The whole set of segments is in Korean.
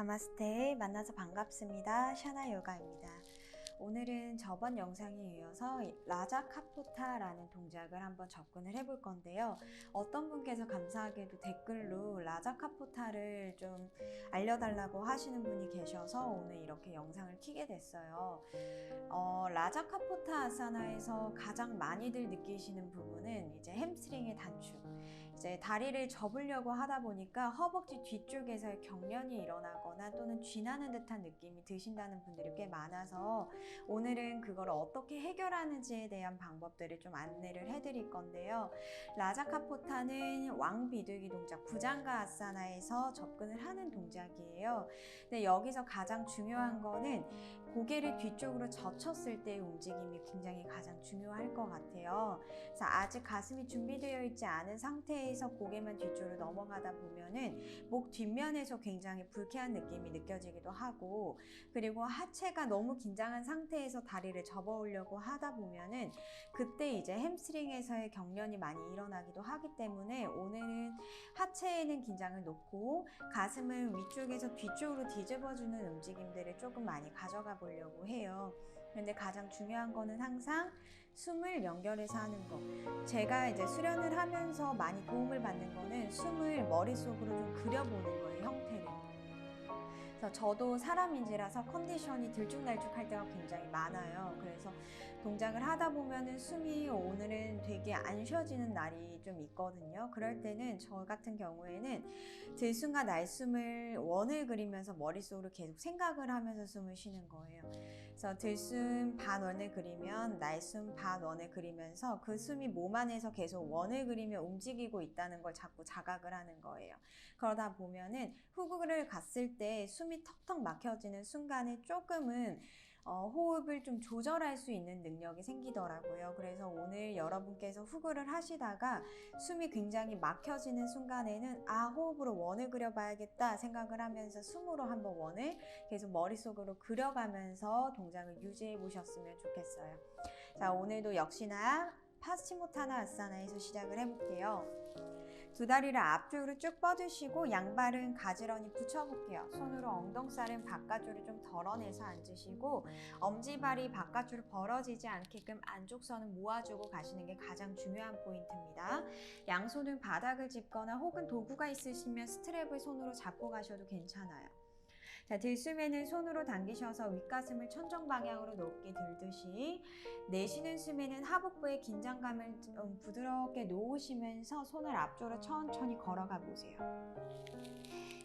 나마스테, 만나서 반갑습니다. 샤나 요가입니다. 오늘은 저번 영상에 이어서 라자카포타라는 동작을 한번 접근을 해볼 건데요. 어떤 분께서 감사하게도 댓글로 라자카포타를 좀 알려달라고 하시는 분이 계셔서 오늘 이렇게 영상을 켜게 됐어요. 라자카포타 아사나에서 가장 많이들 느끼시는 부분은 이제 햄스트링의 단축. 이제 다리를 접으려고 하다 보니까 허벅지 뒤쪽에서 경련이 일어나거나 또는 쥐나는 듯한 느낌이 드신다는 분들이 꽤 많아서 오늘은 그걸 어떻게 해결하는지에 대한 방법들을 좀 안내를 해드릴 건데요. 라자카포타는 왕비둘기 동작, 부장가 아사나에서 접근을 하는 동작이에요. 근데 여기서 가장 중요한 거는 고개를 뒤쪽으로 젖혔을 때의 움직임이 굉장히 가장 중요할 것 같아요. 그래서 아직 가슴이 준비되어 있지 않은 상태에서 고개만 뒤쪽으로 넘어가다 보면은 목 뒷면에서 굉장히 불쾌한 느낌이 느껴지기도 하고, 그리고 하체가 너무 긴장한 상태에서 다리를 접어오려고 하다 보면은 그때 이제 햄스트링에서의 경련이 많이 일어나기도 하기 때문에 오늘은 하체에는 긴장을 놓고 가슴을 위쪽에서 뒤쪽으로 뒤집어주는 움직임들을 조금 많이 가져가 보려고 해요. 근데 가장 중요한 거는 항상 숨을 연결해서 하는 거. 제가 이제 수련을 하면서 많이 도움을 받는 거는 숨을 머릿속으로 좀 그려보는 거예요, 형태를. 그래서 저도 사람인지라서 컨디션이 들쭉날쭉할 때가 굉장히 많아요. 그래서 동작을 하다 보면은 숨이 오늘은 되게 안 쉬어지는 날이 좀 있거든요. 그럴 때는 저 같은 경우에는 들숨과 날숨을 원을 그리면서 머릿속으로 계속 생각을 하면서 숨을 쉬는 거예요. 그래서 들숨 반 원을 그리면 날숨 반 원을 그리면서 그 숨이 몸 안에서 계속 원을 그리며 움직이고 있다는 걸 자꾸 자각을 하는 거예요. 그러다 보면은 후구를 갔을 때 숨이 턱턱 막혀지는 순간에 조금은 호흡을 좀 조절할 수 있는 능력이 생기더라고요. 그래서 오늘 여러분께서 후구를 하시다가 숨이 굉장히 막혀지는 순간에는 호흡으로 원을 그려봐야겠다 생각을 하면서 숨으로 한번 원을 계속 머릿속으로 그려가면서 동작을 유지해 보셨으면 좋겠어요. 자, 오늘도 역시나 파스치모타나 아사나에서 시작을 해볼게요. 두 다리를 앞쪽으로 쭉 뻗으시고 양발은 가지런히 붙여볼게요. 손으로 엉덩살은 바깥쪽으로 좀 덜어내서 앉으시고 엄지발이 바깥쪽으로 벌어지지 않게끔 안쪽 선은 모아주고 가시는 게 가장 중요한 포인트입니다. 양손은 바닥을 짚거나 혹은 도구가 있으시면 스트랩을 손으로 잡고 가셔도 괜찮아요. 자, 들숨에는 손으로 당기셔서 윗가슴을 천정 방향으로 높게 들듯이, 내쉬는 숨에는 하복부의 긴장감을 부드럽게 놓으시면서 손을 앞쪽으로 천천히 걸어가 보세요.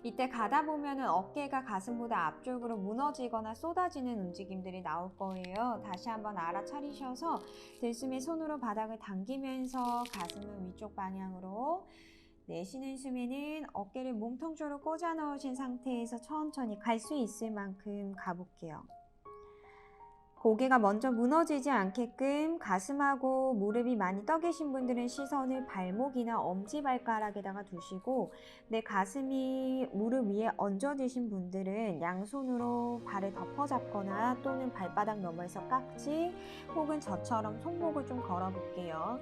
이때 가다 보면은 어깨가 가슴보다 앞쪽으로 무너지거나 쏟아지는 움직임들이 나올 거예요. 다시 한번 알아차리셔서 들숨에 손으로 바닥을 당기면서 가슴은 위쪽 방향으로, 내쉬는 숨에는 어깨를 몸통 쪽으로 꽂아 넣으신 상태에서 천천히 갈 수 있을 만큼 가볼게요. 고개가 먼저 무너지지 않게끔 가슴하고 무릎이 많이 떠 계신 분들은 시선을 발목이나 엄지발가락에다가 두시고, 내 가슴이 무릎 위에 얹어지신 분들은 양손으로 발을 덮어잡거나 또는 발바닥 너머에서 깍지 혹은 저처럼 손목을 좀 걸어볼게요.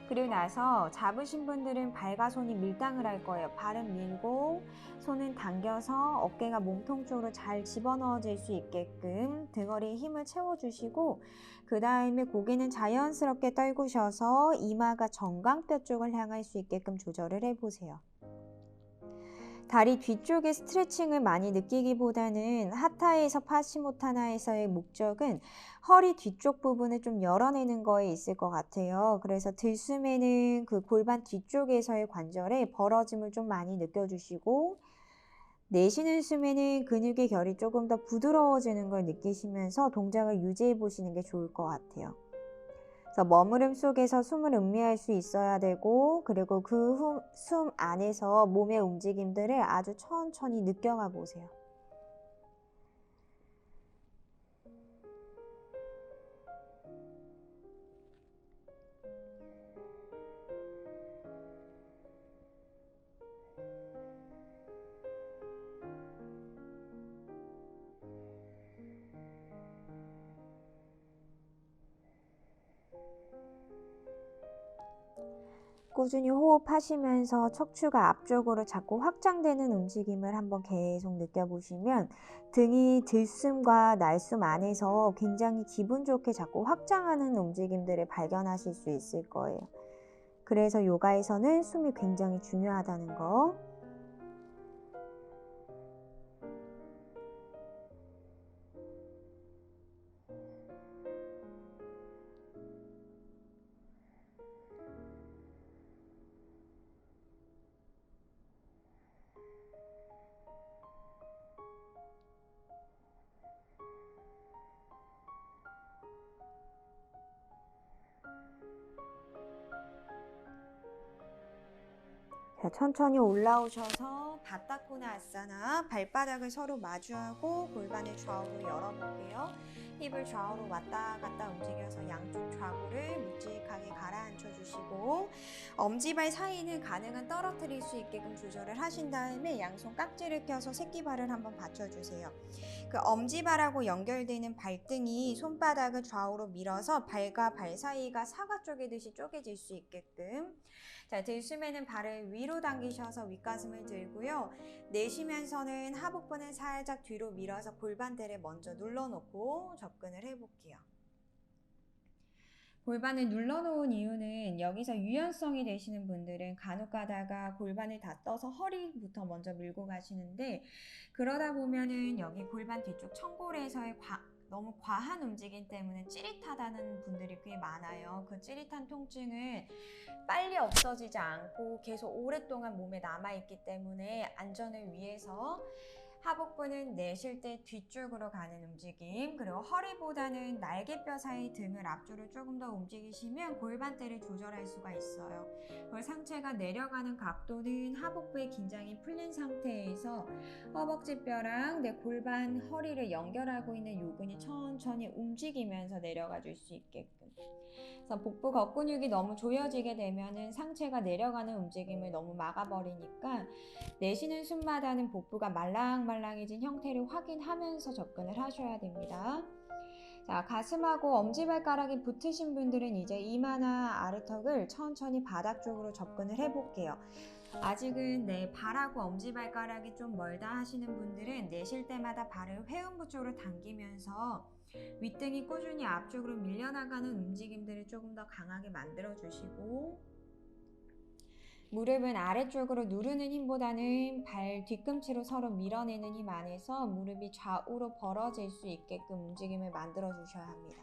그리고 나서 잡으신 분들은 발과 손이 밀당을 할 거예요. 발은 밀고 손은 당겨서 어깨가 몸통 쪽으로 잘 집어넣어질 수 있게끔 등허리에 힘을 채워주시고, 그 다음에 고개는 자연스럽게 떨구셔서 이마가 정강뼈 쪽을 향할 수 있게끔 조절을 해보세요. 다리 뒤쪽의 스트레칭을 많이 느끼기보다는 하타에서 파시모타나에서의 목적은 허리 뒤쪽 부분을 좀 열어내는 거에 있을 것 같아요. 그래서 들숨에는 그 골반 뒤쪽에서의 관절에 벌어짐을 좀 많이 느껴주시고, 내쉬는 숨에는 근육의 결이 조금 더 부드러워지는 걸 느끼시면서 동작을 유지해 보시는 게 좋을 것 같아요. 그래서 머무름 속에서 숨을 음미할 수 있어야 되고, 그리고 그 숨 안에서 몸의 움직임들을 아주 천천히 느껴가 보세요. 꾸준히 호흡하시면서 척추가 앞쪽으로 자꾸 확장되는 움직임을 한번 계속 느껴보시면 등이 들숨과 날숨 안에서 굉장히 기분 좋게 자꾸 확장하는 움직임들을 발견하실 수 있을 거예요. 그래서 요가에서는 숨이 굉장히 중요하다는 거. 자, 천천히 올라오셔서 바타코나 아사나, 발바닥을 서로 마주하고 골반을 좌우로 열어볼게요. 힙을 좌우로 왔다 갔다 움직여서 양쪽 좌골을 묵직하게 가라앉혀 주시고, 엄지발 사이는 가능한 떨어뜨릴 수 있게끔 조절을 하신 다음에 양손 깍지를 껴서 새끼발을 한번 받쳐주세요. 그 엄지발하고 연결되는 발등이 손바닥을 좌우로 밀어서 발과 발 사이가 사과 쪼개듯이 쪼개질 수 있게끔. 자, 들숨에는 발을 위로 당기셔서 윗가슴을 들고요. 내쉬면서는 하복부는 살짝 뒤로 밀어서 골반대를 먼저 눌러놓고 접근을 해볼게요. 골반을 눌러놓은 이유는 여기서 유연성이 되시는 분들은 간혹 가다가 골반을 다 떠서 허리부터 먼저 밀고 가시는데, 그러다 보면은 여기 골반 뒤쪽 청골에서의 너무 과한 움직임 때문에 찌릿하다는 분들이 꽤 많아요. 그 찌릿한 통증은 빨리 없어지지 않고 계속 오랫동안 몸에 남아있기 때문에 안전을 위해서 하복부는 내쉴 때 뒤쪽으로 가는 움직임, 그리고 허리보다는 날개뼈 사이 등을 앞쪽으로 조금 더 움직이시면 골반대를 조절할 수가 있어요. 그리고 상체가 내려가는 각도는 하복부의 긴장이 풀린 상태에서 허벅지뼈랑 내 골반, 허리를 연결하고 있는 요근이 천천히 움직이면서 내려가 줄 수 있게끔. 그래서 복부 겉근육이 너무 조여지게 되면은 상체가 내려가는 움직임을 너무 막아버리니까 내쉬는 숨마다는 복부가 말랑말랑해진 형태를 확인하면서 접근을 하셔야 됩니다. 자, 가슴하고 엄지발가락이 붙으신 분들은 이제 이마나 아래턱을 천천히 바닥 쪽으로 접근을 해볼게요. 아직은 내 발하고 엄지발가락이 좀 멀다 하시는 분들은 내쉴 때마다 발을 회음부 쪽으로 당기면서 윗등이 꾸준히 앞쪽으로 밀려나가는 움직임들을 조금 더 강하게 만들어 주시고, 무릎은 아래쪽으로 누르는 힘보다는 발 뒤꿈치로 서로 밀어내는 힘 안에서 무릎이 좌우로 벌어질 수 있게끔 움직임을 만들어 주셔야 합니다.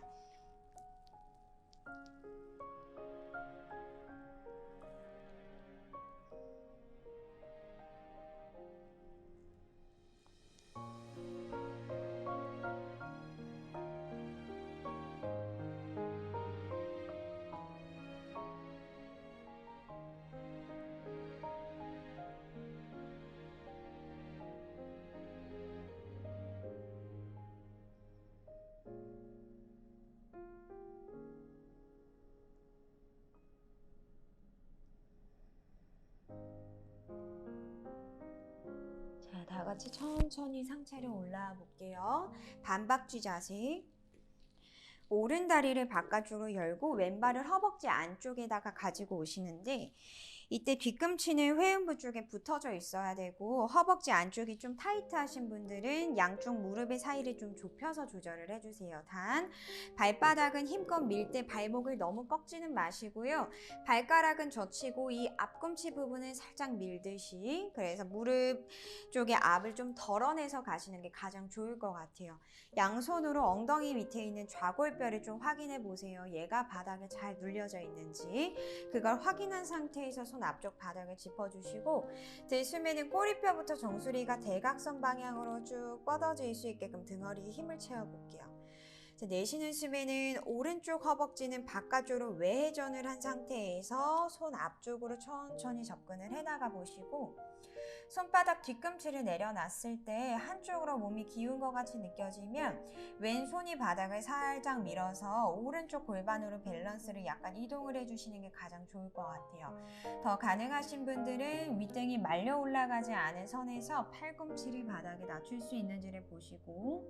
자, 다 같이 천천히 상체를 올라와 볼게요. 반박쥐 자세. 오른 다리를 바깥쪽으로 열고 왼발을 허벅지 안쪽에다가 가지고 오시는데, 이때 뒤꿈치는 회음부 쪽에 붙어져 있어야 되고 허벅지 안쪽이 좀 타이트하신 분들은 양쪽 무릎의 사이를 좀 좁혀서 조절을 해주세요. 단, 발바닥은 힘껏 밀 때 발목을 너무 꺾지는 마시고요. 발가락은 젖히고 이 앞꿈치 부분을 살짝 밀듯이, 그래서 무릎 쪽에 압을 좀 덜어내서 가시는 게 가장 좋을 것 같아요. 양손으로 엉덩이 밑에 있는 좌골뼈를 좀 확인해 보세요. 얘가 바닥에 잘 눌려져 있는지. 그걸 확인한 상태에서 손 앞쪽 바닥을 짚어주시고, 들숨에는 꼬리뼈부터 정수리가 대각선 방향으로 쭉 뻗어질 수 있게끔 등허리에 힘을 채워볼게요. 내쉬는 숨에는 오른쪽 허벅지는 바깥쪽으로 외회전을 한 상태에서 손 앞쪽으로 천천히 접근을 해나가 보시고, 손바닥 뒤꿈치를 내려놨을 때 한쪽으로 몸이 기운 것 같이 느껴지면 왼손이 바닥을 살짝 밀어서 오른쪽 골반으로 밸런스를 약간 이동을 해주시는 게 가장 좋을 것 같아요. 더 가능하신 분들은 윗등이 말려 올라가지 않은 선에서 팔꿈치를 바닥에 낮출 수 있는지를 보시고,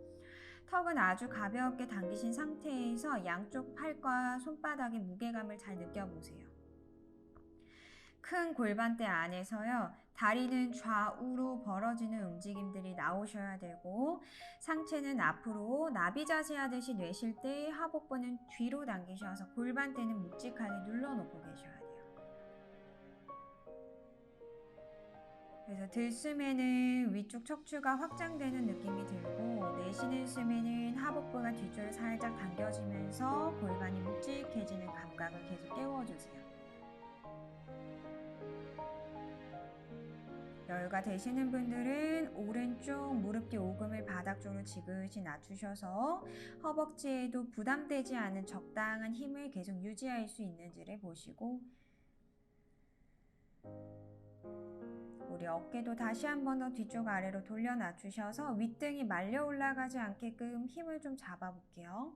턱은 아주 가볍게 당기신 상태에서 양쪽 팔과 손바닥의 무게감을 잘 느껴보세요. 큰 골반대 안에서요. 다리는 좌우로 벌어지는 움직임들이 나오셔야 되고 상체는 앞으로 나비 자세 하듯이 내쉴 때 하복부는 뒤로 당기셔서 골반대는 묵직하게 눌러놓고 계셔야 돼요. 그래서 들숨에는 위쪽 척추가 확장되는 느낌이 들고 내쉬는 숨에는 하복부가 뒤쪽으로 살짝 당겨지면서 골반이 묵직해지는 감각을 계속 깨워주세요. 여유가 되시는 분들은 오른쪽 무릎 뒤 오금을 바닥 쪽으로 지그시 낮추셔서 허벅지에도 부담되지 않은 적당한 힘을 계속 유지할 수 있는지를 보시고 우리 어깨도 다시 한 번 더 뒤쪽 아래로 돌려 낮추셔서 윗등이 말려 올라가지 않게끔 힘을 좀 잡아 볼게요.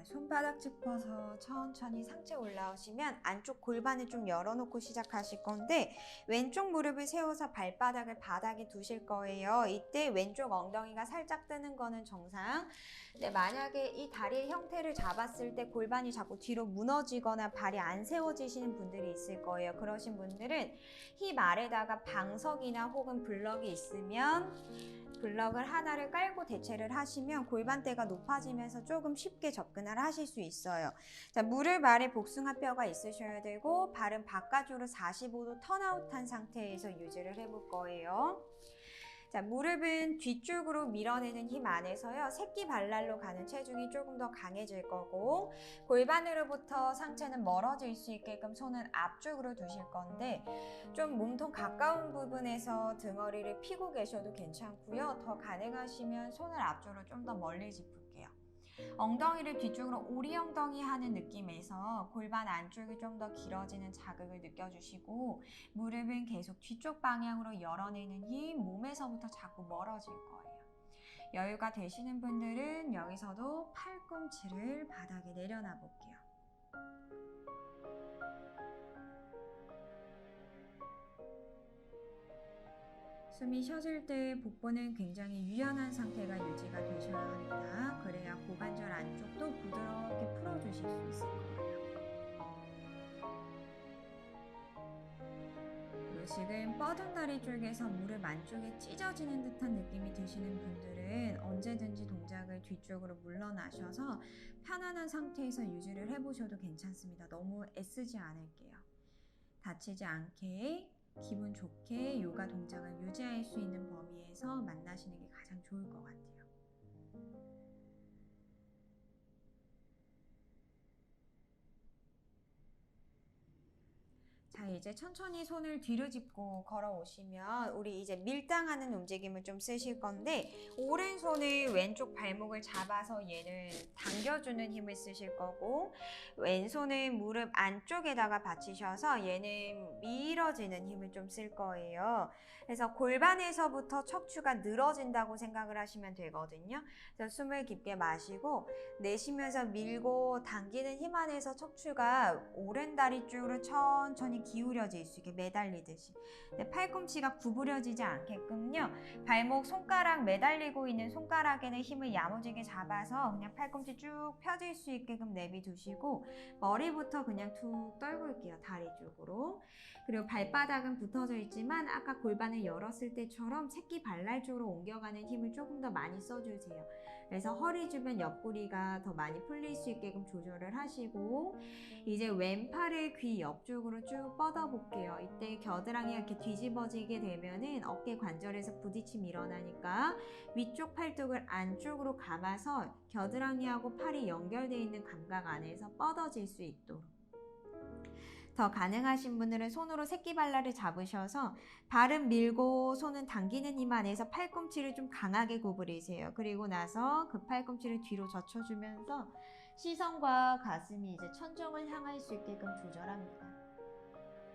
손바닥 짚어서 천천히 상체 올라오시면 안쪽 골반을 좀 열어놓고 시작하실 건데 왼쪽 무릎을 세워서 발바닥을 바닥에 두실 거예요. 이때 왼쪽 엉덩이가 살짝 뜨는 거는 정상. 근데 만약에 이 다리의 형태를 잡았을 때 골반이 자꾸 뒤로 무너지거나 발이 안 세워지시는 분들이 있을 거예요. 그러신 분들은 힙 아래다가 방석이나 혹은 블럭이 있으면 블럭을 하나를 깔고 대체를 하시면 골반대가 높아지면서 조금 쉽게 접근을 하실 수 있어요. 자, 무릎 아래 복숭아뼈가 있으셔야 되고 발은 바깥으로 45도 턴아웃한 상태에서 유지를 해볼 거예요. 자, 무릎은 뒤쪽으로 밀어내는 힘 안에서요. 새끼 발날로 가는 체중이 조금 더 강해질 거고 골반으로부터 상체는 멀어질 수 있게끔 손은 앞쪽으로 두실 건데 좀 몸통 가까운 부분에서 등허리를 펴고 계셔도 괜찮고요. 더 가능하시면 손을 앞쪽으로 좀 더 멀리 짚을게요. 엉덩이를 뒤쪽으로 오리 엉덩이 하는 느낌에서 골반 안쪽이 좀 더 길어지는 자극을 느껴주시고 무릎은 계속 뒤쪽 방향으로 열어내는 힘, 몸에서부터 자꾸 멀어질 거예요. 여유가 되시는 분들은 여기서도 팔꿈치를 바닥에 내려놔 볼게요. 숨이 쉬어질 때 복부는 굉장히 유연한 상태가 유지가 되셔야 합니다. 그래야 고관절 안쪽도 부드럽게 풀어주실 수 있을 거예요. 그리고 지금 뻗은 다리 쪽에서 무릎 안쪽에 찢어지는 듯한 느낌이 드시는 분들은 언제든지 동작을 뒤쪽으로 물러나셔서 편안한 상태에서 유지를 해보셔도 괜찮습니다. 너무 애쓰지 않을게요. 다치지 않게 기분 좋게 요가 동작을 유지할 수 있는 범위에서 만나시는 게 가장 좋을 것 같아요. 자, 이제 천천히 손을 뒤로 짚고 걸어오시면 우리 이제 밀당하는 움직임을 좀 쓰실 건데 오른손을 왼쪽 발목을 잡아서 얘를 당겨주는 힘을 쓰실 거고 왼손을 무릎 안쪽에다가 받치셔서 얘는 밀어지는 힘을 좀 쓸 거예요. 그래서 골반에서부터 척추가 늘어진다고 생각을 하시면 되거든요. 그래서 숨을 깊게 마시고 내쉬면서 밀고 당기는 힘 안에서 척추가 오른 다리 쪽으로 천천히 기울여질 수 있게 매달리듯이 팔꿈치가 구부려지지 않게끔요. 발목 손가락 매달리고 있는 손가락에는 힘을 야무지게 잡아서 그냥 팔꿈치 쭉 펴질 수 있게끔 내비두시고 머리부터 그냥 툭 떨고 올게요. 다리 쪽으로. 그리고 발바닥은 붙어져 있지만 아까 골반을 열었을 때처럼 새끼 발날 쪽으로 옮겨가는 힘을 조금 더 많이 써주세요. 그래서 허리 주변 옆구리가 더 많이 풀릴 수 있게끔 조절을 하시고 이제 왼팔을 귀 옆쪽으로 쭉 뻗어 볼게요. 이때 겨드랑이가 이렇게 뒤집어지게 되면은 어깨 관절에서 부딪힘이 일어나니까 위쪽 팔뚝을 안쪽으로 감아서 겨드랑이하고 팔이 연결되어 있는 감각 안에서 뻗어질 수 있도록 더 가능하신 분들은 손으로 새끼발랄을 잡으셔서 발은 밀고 손은 당기는 힘 안에서 팔꿈치를 좀 강하게 구부리세요. 그리고 나서 그 팔꿈치를 뒤로 젖혀주면서 시선과 가슴이 이제 천정을 향할 수 있게끔 조절합니다.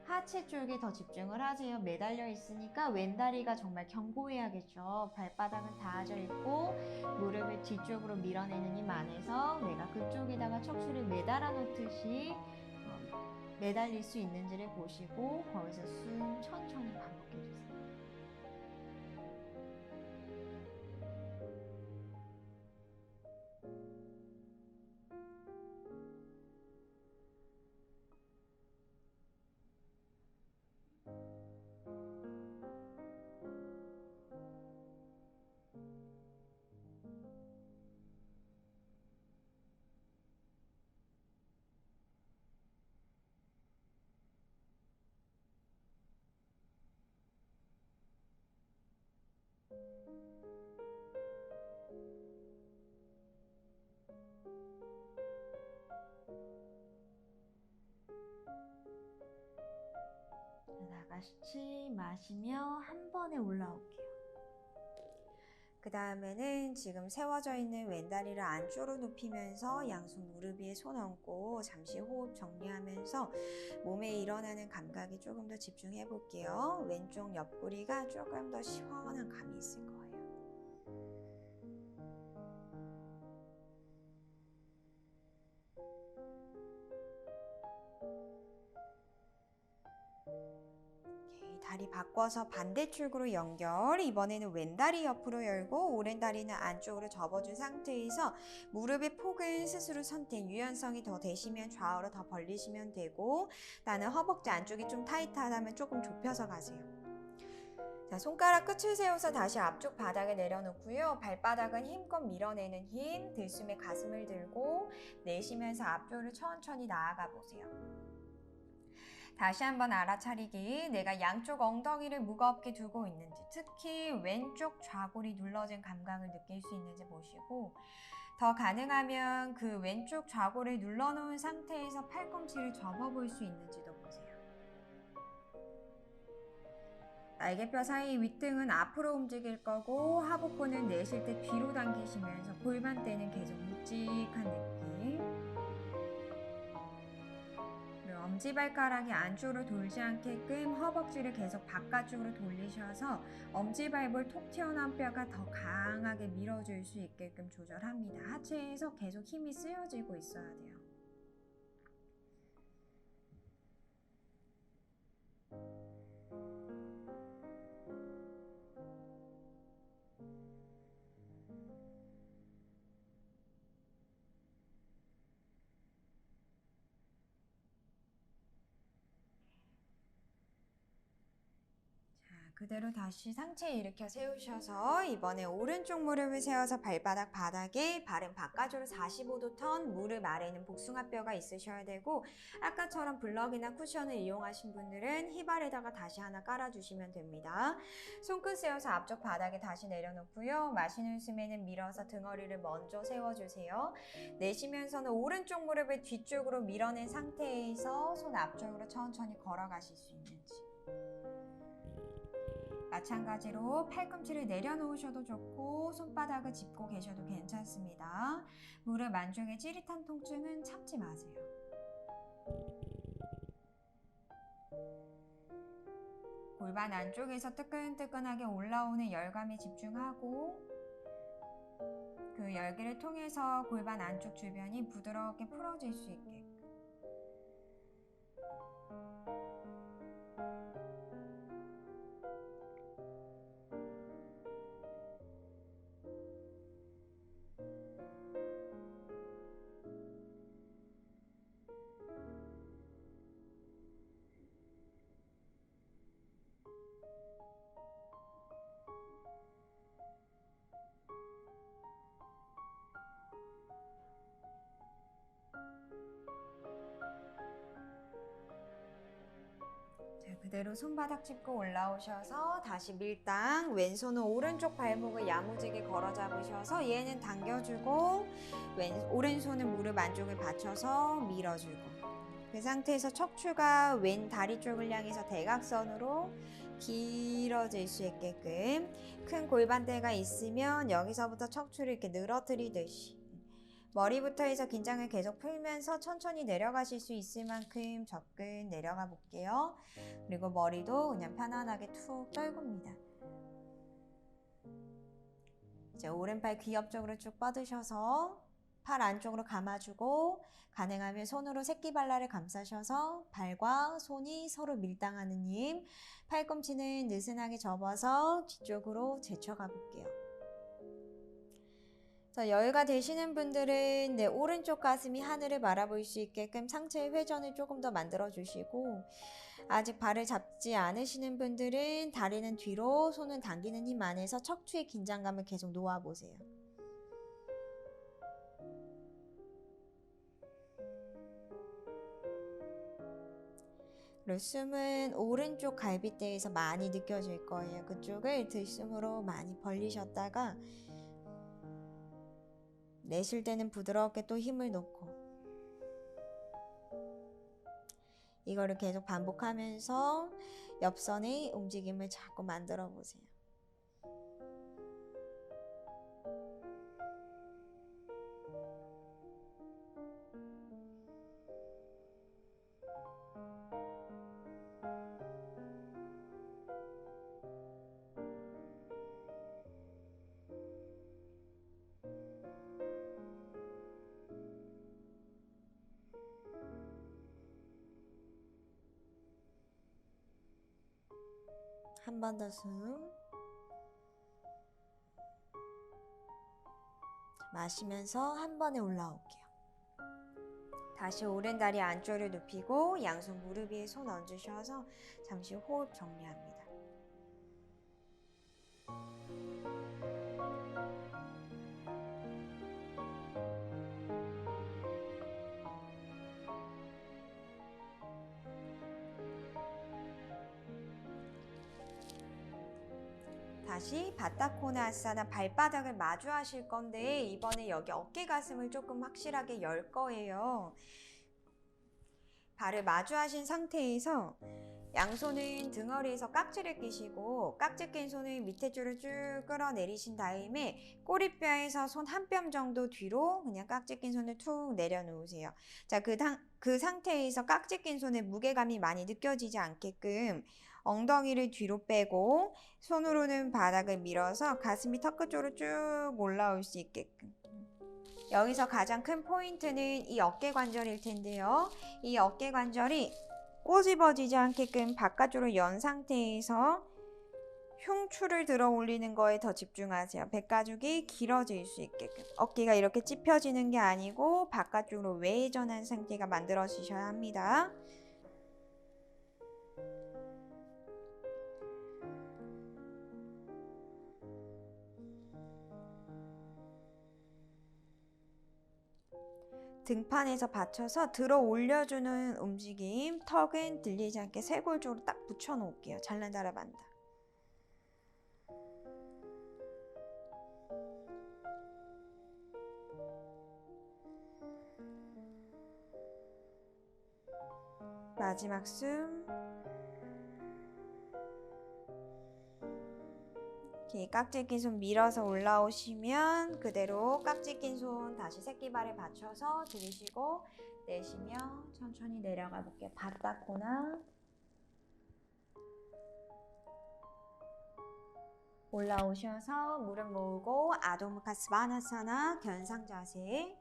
하체 쪽에 더 집중을 하세요. 매달려 있으니까 왼다리가 정말 견고해야겠죠. 발바닥은 닿아져 있고 무릎을 뒤쪽으로 밀어내는 힘 안에서 내가 그쪽에다가 척추를 매달아 놓듯이 매달릴 수 있는지를 보시고 거기서 숨 천천히 반복해주세요. 다시 마시며 한 번에 올라올게요. 그 다음에는 지금 세워져 있는 왼다리를 안쪽으로 눕히면서 양손 무릎 위에 손 얹고 잠시 호흡 정리하면서 몸에 일어나는 감각에 조금 더 집중해 볼게요. 왼쪽 옆구리가 조금 더 시원한 감이 있을 거예요. 다리 바꿔서 반대쪽으로 연결. 이번에는 왼다리 옆으로 열고 오른다리는 안쪽으로 접어준 상태에서 무릎의 폭을 스스로 선택. 유연성이 더 되시면 좌우로 더 벌리시면 되고, 나는 허벅지 안쪽이 좀 타이트하다면 조금 좁혀서 가세요. 자, 손가락 끝을 세워서 다시 앞쪽 바닥에 내려놓고요. 발바닥은 힘껏 밀어내는 힘, 들숨에 가슴을 들고 내쉬면서 앞쪽으로 천천히 나아가 보세요. 다시 한번 알아차리기. 내가 양쪽 엉덩이를 무겁게 두고 있는지, 특히 왼쪽 좌골이 눌러진 감각을 느낄 수 있는지 보시고, 더 가능하면 그 왼쪽 좌골을 눌러놓은 상태에서 팔꿈치를 접어볼 수 있는지도 보세요. 날개뼈 사이 윗등은 앞으로 움직일 거고 하복부는 내쉴 때 뒤로 당기시면서 골반대는 계속 묵직한 느낌. 엄지발가락이 안쪽으로 돌지 않게끔 허벅지를 계속 바깥쪽으로 돌리셔서 엄지발볼 톡 튀어나온 뼈가 더 강하게 밀어줄 수 있게끔 조절합니다. 하체에서 계속 힘이 쓰여지고 있어야 돼요. 그대로 다시 상체 일으켜 세우셔서 이번에 오른쪽 무릎을 세워서 발바닥 바닥에 발은 바깥으로 45도 턴. 무릎 아래는 복숭아뼈가 있으셔야 되고, 아까처럼 블럭이나 쿠션을 이용하신 분들은 힙 아래다가 다시 하나 깔아주시면 됩니다. 손끝 세워서 앞쪽 바닥에 다시 내려놓고요. 마시는 숨에는 밀어서 등허리를 먼저 세워주세요. 내쉬면서는 오른쪽 무릎을 뒤쪽으로 밀어낸 상태에서 손 앞쪽으로 천천히 걸어가실 수 있는지. 마찬가지로 팔꿈치를 내려놓으셔도 좋고 손바닥을 짚고 계셔도 괜찮습니다. 무릎 안쪽의 찌릿한 통증은 참지 마세요. 골반 안쪽에서 뜨끈뜨끈하게 올라오는 열감에 집중하고, 그 열기를 통해서 골반 안쪽 주변이 부드럽게 풀어질 수 있게. 그대로 손바닥 짚고 올라오셔서 다시 밀당. 왼손은 오른쪽 발목을 야무지게 걸어 잡으셔서 얘는 당겨주고, 오른손은 무릎 안쪽을 받쳐서 밀어주고, 그 상태에서 척추가 왼 다리 쪽을 향해서 대각선으로 길어질 수 있게끔, 큰 골반대가 있으면 여기서부터 척추를 이렇게 늘어뜨리듯이 머리부터 해서 긴장을 계속 풀면서 천천히 내려가실 수 있을 만큼 접근 내려가 볼게요. 그리고 머리도 그냥 편안하게 툭 떨굽니다. 이제 오른팔 귀 옆쪽으로 쭉 뻗으셔서 팔 안쪽으로 감아주고 가능하면 손으로 새끼발라를 감싸셔서 발과 손이 서로 밀당하는 힘. 팔꿈치는 느슨하게 접어서 뒤쪽으로 제쳐가 볼게요. 자, 여유가 되시는 분들은 내 오른쪽 가슴이 하늘을 바라볼 수 있게끔 상체의 회전을 조금 더 만들어 주시고, 아직 발을 잡지 않으시는 분들은 다리는 뒤로, 손은 당기는 힘 안에서 척추의 긴장감을 계속 놓아보세요. 그리고 숨은 오른쪽 갈비뼈에서 많이 느껴질 거예요. 그쪽을 들숨으로 많이 벌리셨다가 내쉴 때는 부드럽게 또 힘을 놓고, 이거를 계속 반복하면서 옆선의 움직임을 자꾸 만들어 보세요. 한 번 더 숨 마시면서 한 번에 올라올게요. 다시 오른다리 안쪽을 눕히고 양손 무릎 위에 손 얹으셔서 잠시 호흡 정리합니다. 다시 바타코나아사나 발바닥을 마주 하실 건데, 이번에 여기 어깨 가슴을 조금 확실하게 열 거예요. 발을 마주 하신 상태에서 양손은 등허리에서 깍지를 끼시고, 깍지 낀 손을 밑에 줄을 쭉 끌어내리신 다음에 꼬리뼈에서 손 한 뼘 정도 뒤로 그냥 깍지 낀 손을 툭 내려놓으세요. 자, 그 상태에서 깍지 낀 손에 무게감이 많이 느껴지지 않게끔 엉덩이를 뒤로 빼고 손으로는 바닥을 밀어서 가슴이 턱끝 쪽으로 쭉 올라올 수 있게끔. 여기서 가장 큰 포인트는 이 어깨 관절일 텐데요. 이 어깨 관절이 꼬집어지지 않게끔 바깥쪽으로 연 상태에서 흉추를 들어 올리는 거에 더 집중하세요. 백가죽이 길어질 수 있게끔. 어깨가 이렇게 찝혀지는 게 아니고 바깥쪽으로 외전한 상태가 만들어지셔야 합니다. 등판에서 받쳐서 들어 올려주는 움직임, 턱은 들리지 않게 쇄골 쪽으로 딱 붙여 놓을게요. 잘난다라 반다. 마지막 숨. 이렇게 깍지 낀 손 밀어서 올라오시면 그대로 깍지 낀 손 다시 새끼발에 받쳐서 들이쉬고 내쉬며 천천히 내려가 볼게요. 바타코나 올라오셔서 무릎 모으고 아도무카 스바나사나 견상 자세.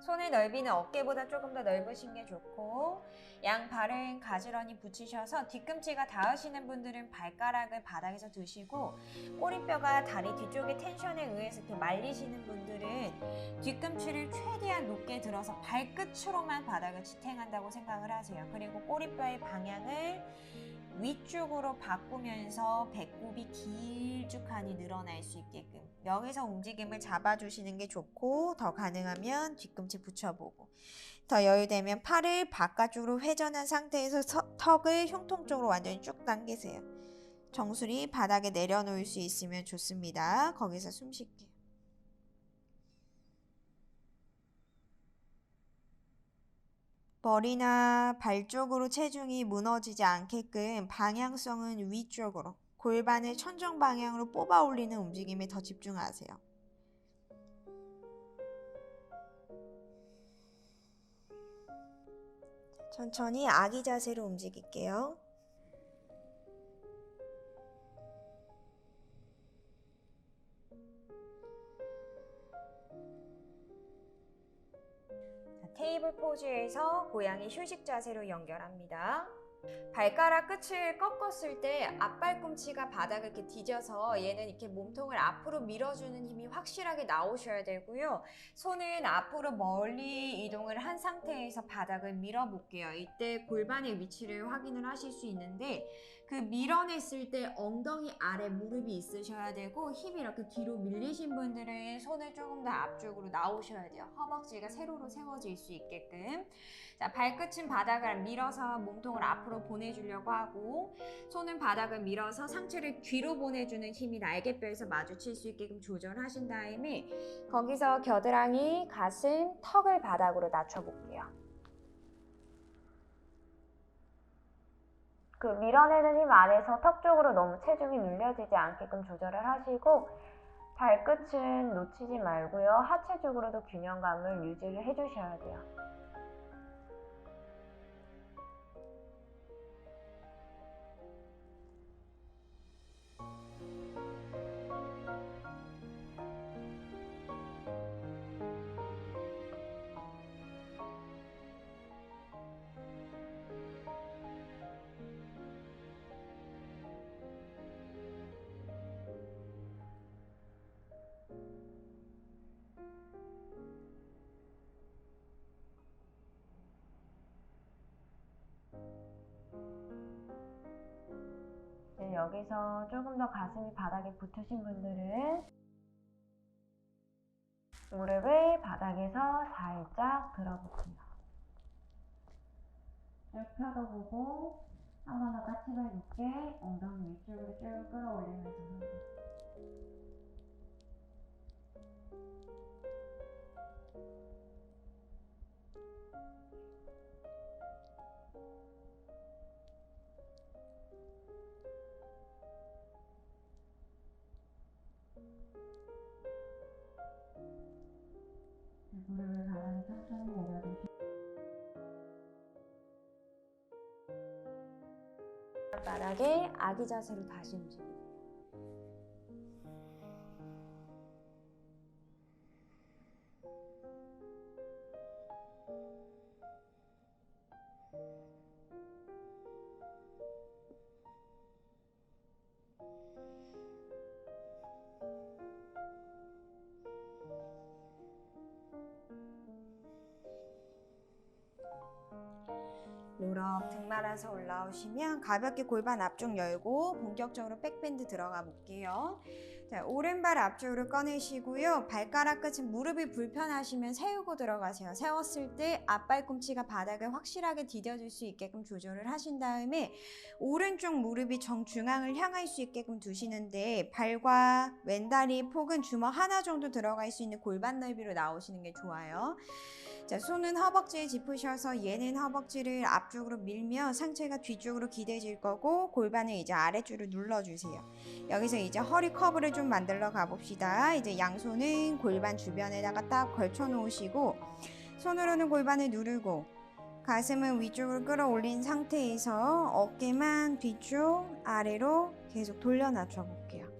손의 넓이는 어깨보다 조금 더 넓으신 게 좋고, 양 발은 가지런히 붙이셔서 뒤꿈치가 닿으시는 분들은 발가락을 바닥에서 드시고, 꼬리뼈가 다리 뒤쪽의 텐션에 의해서 이렇게 말리시는 분들은 뒤꿈치를 최대한 높게 들어서 발끝으로만 바닥을 지탱한다고 생각을 하세요. 그리고 꼬리뼈의 방향을 위쪽으로 바꾸면서 배꼽이 길쭉하니 늘어날 수 있게끔 여기서 움직임을 잡아주시는 게 좋고, 더 가능하면 뒤꿈치 붙여보고, 더 여유되면 팔을 바깥쪽으로 회전한 상태에서 턱을 흉통 쪽으로 완전히 쭉 당기세요. 정수리 바닥에 내려놓을 수 있으면 좋습니다. 거기서 숨 쉴게요. 머리나 발 쪽으로 체중이 무너지지 않게끔 방향성은 위쪽으로, 골반을 천정 방향으로 뽑아 올리는 움직임에 더 집중하세요. 천천히 아기 자세로 움직일게요. 포즈에서 고양이 휴식 자세로 연결합니다. 발가락 끝을 꺾었을 때 앞발꿈치가 바닥을 이렇게 디뎌서 얘는 이렇게 몸통을 앞으로 밀어주는 힘이 확실하게 나오셔야 되고요. 손은 앞으로 멀리 이동을 한 상태에서 바닥을 밀어볼게요. 이때 골반의 위치를 확인을 하실 수 있는데 그 밀어냈을 때 엉덩이 아래 무릎이 있으셔야 되고 힘이 이렇게 뒤로 밀리신 분들은 손을 조금 더 앞쪽으로 나오셔야 돼요. 허벅지가 세로로 세워질 수 있게끔. 자, 발끝은 바닥을 밀어서 몸통을 앞으로 보내주려고 하고 손은 바닥을 밀어서 상체를 뒤로 보내주는 힘이 날개뼈에서 마주칠 수 있게끔 조절하신 다음에 거기서 겨드랑이, 가슴, 턱을 바닥으로 낮춰볼게요. 그 밀어내는 힘 안에서 턱 쪽으로 너무 체중이 눌려지지 않게끔 조절을 하시고 발끝은 놓치지 말고요. 하체 쪽으로도 균형감을 유지를 해주셔야 돼요. 여기서 조금 더 가슴이 바닥에 붙으신 분들은 무릎을 바닥에서 살짝 들어볼게요. 쭉 펴다보고 한 번 더 까치발 높게 엉덩이 위쪽으로 쭉 끌어올리면서 무릎을 바닥에 천천히 내려주시고 바닥에 아기 자세로 다시 움직여요. 롤업 등 말아서 올라오시면 가볍게 골반 앞쪽 열고 본격적으로 백밴드 들어가 볼게요. 자, 오른발 앞쪽으로 꺼내시고요. 발가락 끝은 무릎이 불편하시면 세우고 들어가세요. 세웠을 때 앞발꿈치가 바닥을 확실하게 디뎌줄 수 있게끔 조절을 하신 다음에 오른쪽 무릎이 정중앙을 향할 수 있게끔 두시는데 발과 왼다리 폭은 주먹 하나 정도 들어갈 수 있는 골반 넓이로 나오시는 게 좋아요. 자, 손은 허벅지에 짚으셔서 얘는 허벅지를 앞쪽으로 밀면 상체가 뒤쪽으로 기대질 거고 골반을 이제 아래쪽으로 눌러주세요. 여기서 이제 허리 커브를 좀 만들러 가봅시다. 이제 양손은 골반 주변에다가 딱 걸쳐 놓으시고 손으로는 골반을 누르고 가슴은 위쪽으로 끌어올린 상태에서 어깨만 뒤쪽 아래로 계속 돌려 낮춰 볼게요.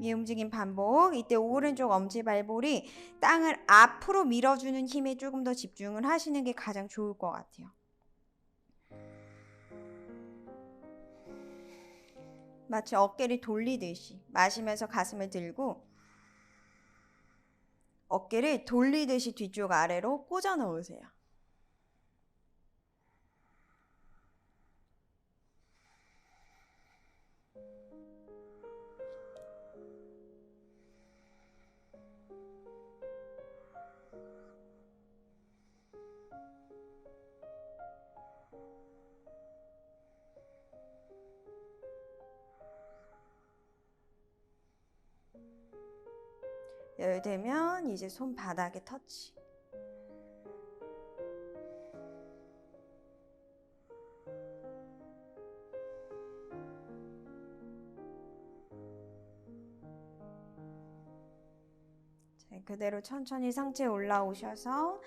이 움직임 반복. 이때 오른쪽 엄지발볼이 땅을 앞으로 밀어주는 힘에 조금 더 집중을 하시는 게 가장 좋을 것 같아요. 마치 어깨를 돌리듯이 마시면서 가슴을 들고 어깨를 돌리듯이 뒤쪽 아래로 꽂아 넣으세요. 열되면 이제 손바닥에 터치. 그대로 천천히 상체 올라오셔서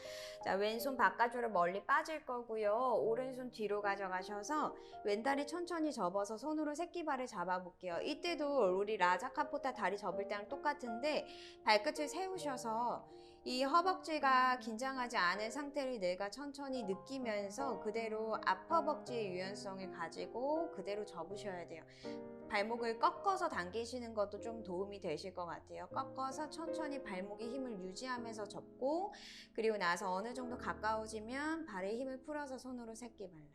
자, 왼손 바깥으로 멀리 빠질 거고요. 오른손 뒤로 가져가셔서 왼다리 천천히 접어서 손으로 새끼발을 잡아볼게요. 이때도 우리 라자카포타 다리 접을 때랑 똑같은데 발끝을 세우셔서 이 허벅지가 긴장하지 않은 상태를 내가 천천히 느끼면서 그대로 앞허벅지의 유연성을 가지고 그대로 접으셔야 돼요. 발목을 꺾어서 당기시는 것도 좀 도움이 되실 것 같아요. 꺾어서 천천히 발목의 힘을 유지하면서 접고, 그리고 나서 어느 정도 가까워지면 발의 힘을 풀어서 손으로 새끼발랄.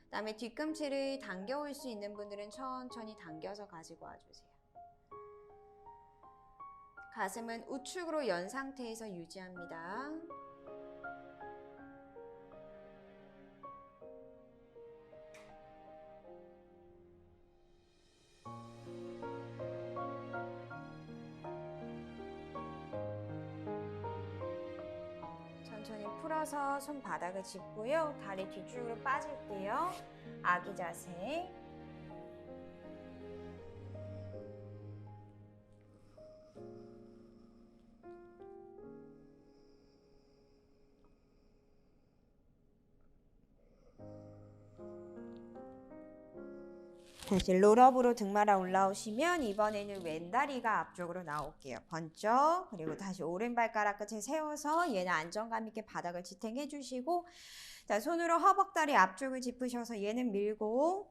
그다음에 뒤꿈치를 당겨올 수 있는 분들은 천천히 당겨서 가지고 와주세요. 가슴은 우측으로 연 상태에서 유지합니다. 천천히 풀어서 손바닥을 짚고요. 다리 뒤쪽으로 빠질게요. 아기 자세. 다시 롤업으로 등 말아 올라오시면 이번에는 왼다리가 앞쪽으로 나올게요. 번쩍, 그리고 다시 오른발가락 끝을 세워서 얘는 안정감 있게 바닥을 지탱해 주시고, 자, 손으로 허벅다리 앞쪽을 짚으셔서 얘는 밀고,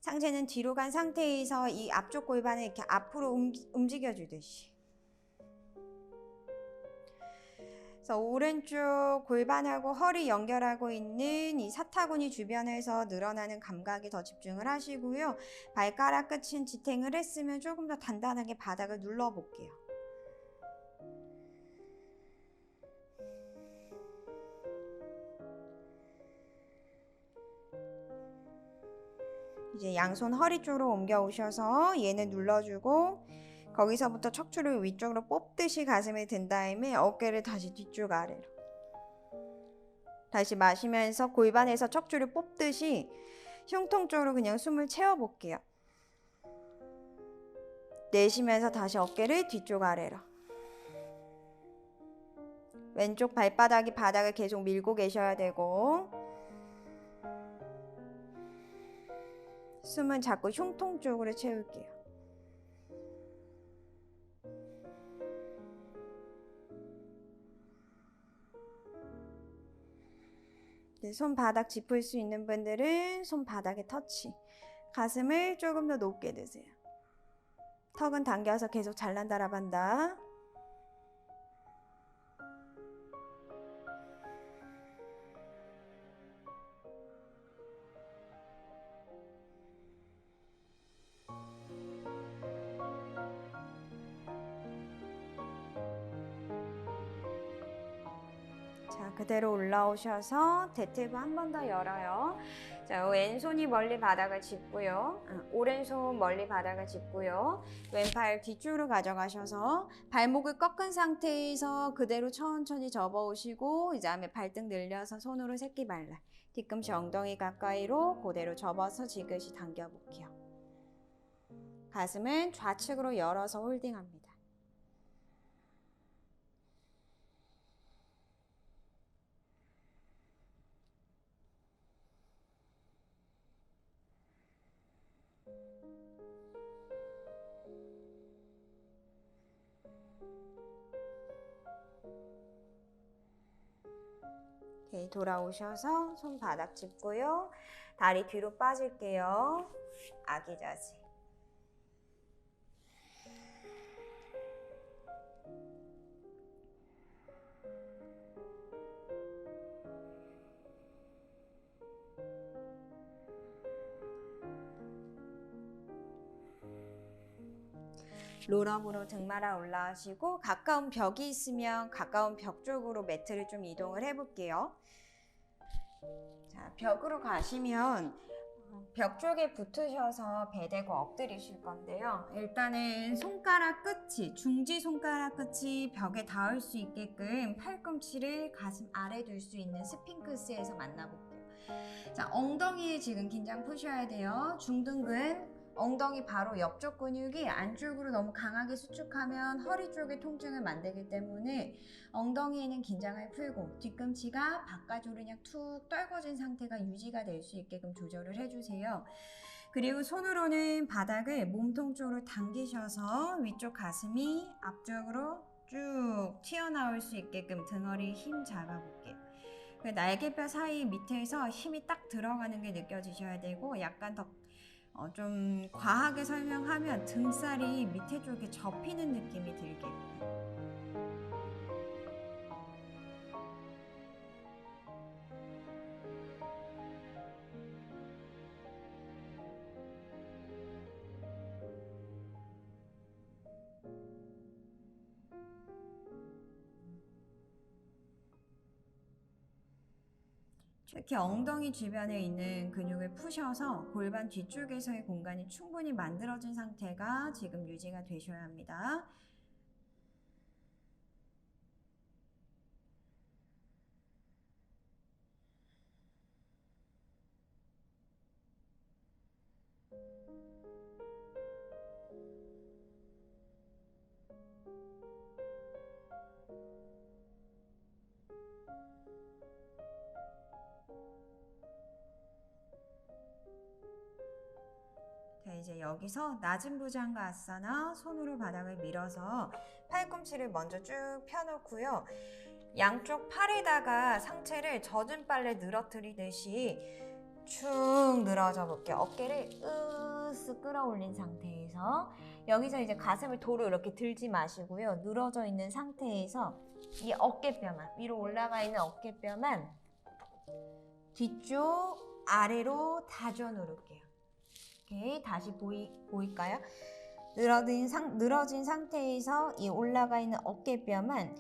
상체는 뒤로 간 상태에서 이 앞쪽 골반을 이렇게 앞으로 움직여 주듯이. 그래서 오른쪽 골반하고 허리 연결하고 있는 이 사타구니 주변에서 늘어나는 감각에 더 집중을 하시고요. 발가락 끝은 지탱을 했으면 조금 더 단단하게 바닥을 눌러볼게요. 이제 양손 허리 쪽으로 옮겨 오셔서 얘는 눌러주고, 거기서부터 척추를 위쪽으로 뽑듯이 가슴에 든 다음에 어깨를 다시 뒤쪽 아래로. 다시 마시면서 골반에서 척추를 뽑듯이 흉통 쪽으로 그냥 숨을 채워볼게요. 내쉬면서 다시 어깨를 뒤쪽 아래로. 왼쪽 발바닥이 바닥을 계속 밀고 계셔야 되고, 숨은 자꾸 흉통 쪽으로 채울게요. 손바닥 짚을 수 있는 분들은 손바닥에 터치. 가슴을 조금 더 높게 드세요. 턱은 당겨서 계속 잘난다 라반다. 자, 그대로 올라오셔서 대퇴부 한 번 더 열어요. 자, 왼손이 멀리 바닥을 짚고요. 오른손 멀리 바닥을 짚고요. 왼팔 뒤쪽으로 가져가셔서 발목을 꺾은 상태에서 그대로 천천히 접어오시고, 이 다음에 발등 늘려서 손으로 새끼발랄. 뒤꿈치 엉덩이 가까이로 그대로 접어서 지그시 당겨볼게요. 가슴은 좌측으로 열어서 홀딩합니다. 오케이, 돌아오셔서 손바닥 짚고요. 다리 뒤로 빠질게요. 아기 자세. 롤업으로 등 말아 올라가시고, 가까운 벽이 있으면 가까운 벽 쪽으로 매트를 좀 이동을 해볼게요. 자, 벽으로 가시면 벽 쪽에 붙으셔서 배 대고 엎드리실 건데요. 일단은 손가락 끝이, 중지 손가락 끝이 벽에 닿을 수 있게끔 팔꿈치를 가슴 아래 둘 수 있는 스핑크스에서 만나볼게요. 자, 엉덩이에 지금 긴장 푸셔야 돼요. 중둔근, 엉덩이 바로 옆쪽 근육이 안쪽으로 너무 강하게 수축하면 허리 쪽에 통증을 만들기 때문에 엉덩이에는 긴장을 풀고 뒤꿈치가 바깥으로 그냥 툭 떨궈진 상태가 유지가 될 수 있게끔 조절을 해주세요. 그리고 손으로는 바닥을 몸통 쪽으로 당기셔서 위쪽 가슴이 앞쪽으로 쭉 튀어나올 수 있게끔 등허리 힘 잡아볼게요. 그 날개뼈 사이 밑에서 힘이 딱 들어가는 게 느껴지셔야 되고, 약간 더 좀 과하게 설명하면 등살이 밑에 쪽에 접히는 느낌이 들게끔. 특히 엉덩이 주변에 있는 근육을 푸셔서 골반 뒤쪽에서의 공간이 충분히 만들어진 상태가 지금 유지가 되셔야 합니다. 자, 이제 여기서 낮은 부장과 아사나 손으로 바닥을 밀어서 팔꿈치를 먼저 쭉 펴놓고요. 양쪽 팔에다가 상체를 젖은 빨래 늘어뜨리듯이 쭉 늘어져 볼게요. 어깨를 으쓱 끌어올린 상태에서 여기서 이제 가슴을 도로 이렇게 들지 마시고요. 늘어져 있는 상태에서 이 어깨뼈만, 위로 올라가 있는 어깨뼈만 뒤쪽 아래로 다져 누를게요. 오케이, 다시 보일까요? 늘어진 상태에서 이 올라가 있는 어깨뼈만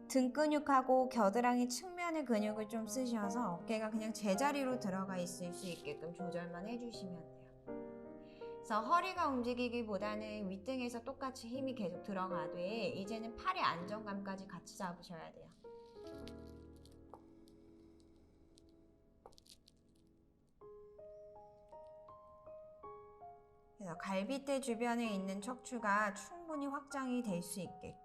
등 근육하고 겨드랑이 측면의 근육을 좀 쓰셔서 어깨가 그냥 제자리로 들어가 있을 수 있게끔 조절만 해주시면 돼요. 그래서 허리가 움직이기보다는 윗등에서 똑같이 힘이 계속 들어가되 이제는 팔의 안정감까지 같이 잡으셔야 돼요. 그래서 갈비뼈 주변에 있는 척추가 충분히 확장이 될 수 있게끔.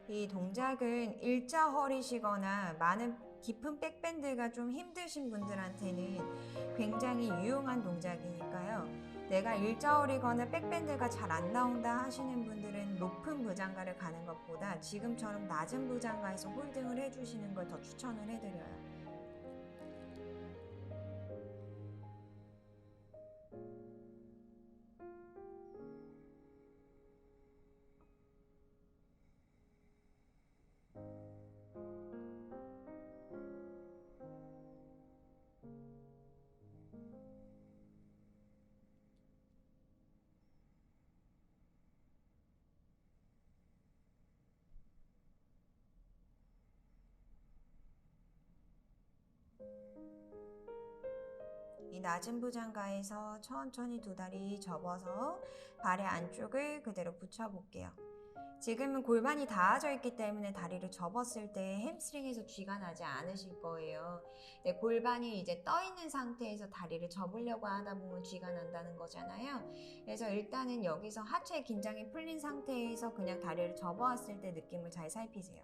이 동작은 일자 허리시거나 많은 깊은 백밴드가 좀 힘드신 분들한테는 굉장히 유용한 동작이니까요. 내가 일자 허리거나 백밴드가 잘 안 나온다 하시는 분들은 높은 부장가를 가는 것보다 지금처럼 낮은 부장가에서 홀딩을 해주시는 걸 더 추천을 해드려요. 이 낮은 부장가에서 천천히 두 다리 접어서 발의 안쪽을 그대로 붙여볼게요. 지금은 골반이 닿아져 있기 때문에 다리를 접었을 때 햄스트링에서 쥐가 나지 않으실 거예요. 네, 골반이 이제 떠 있는 상태에서 다리를 접으려고 하다 보면 쥐가 난다는 거잖아요. 그래서 일단은 여기서 하체 긴장이 풀린 상태에서 그냥 다리를 접어왔을 때 느낌을 잘 살피세요.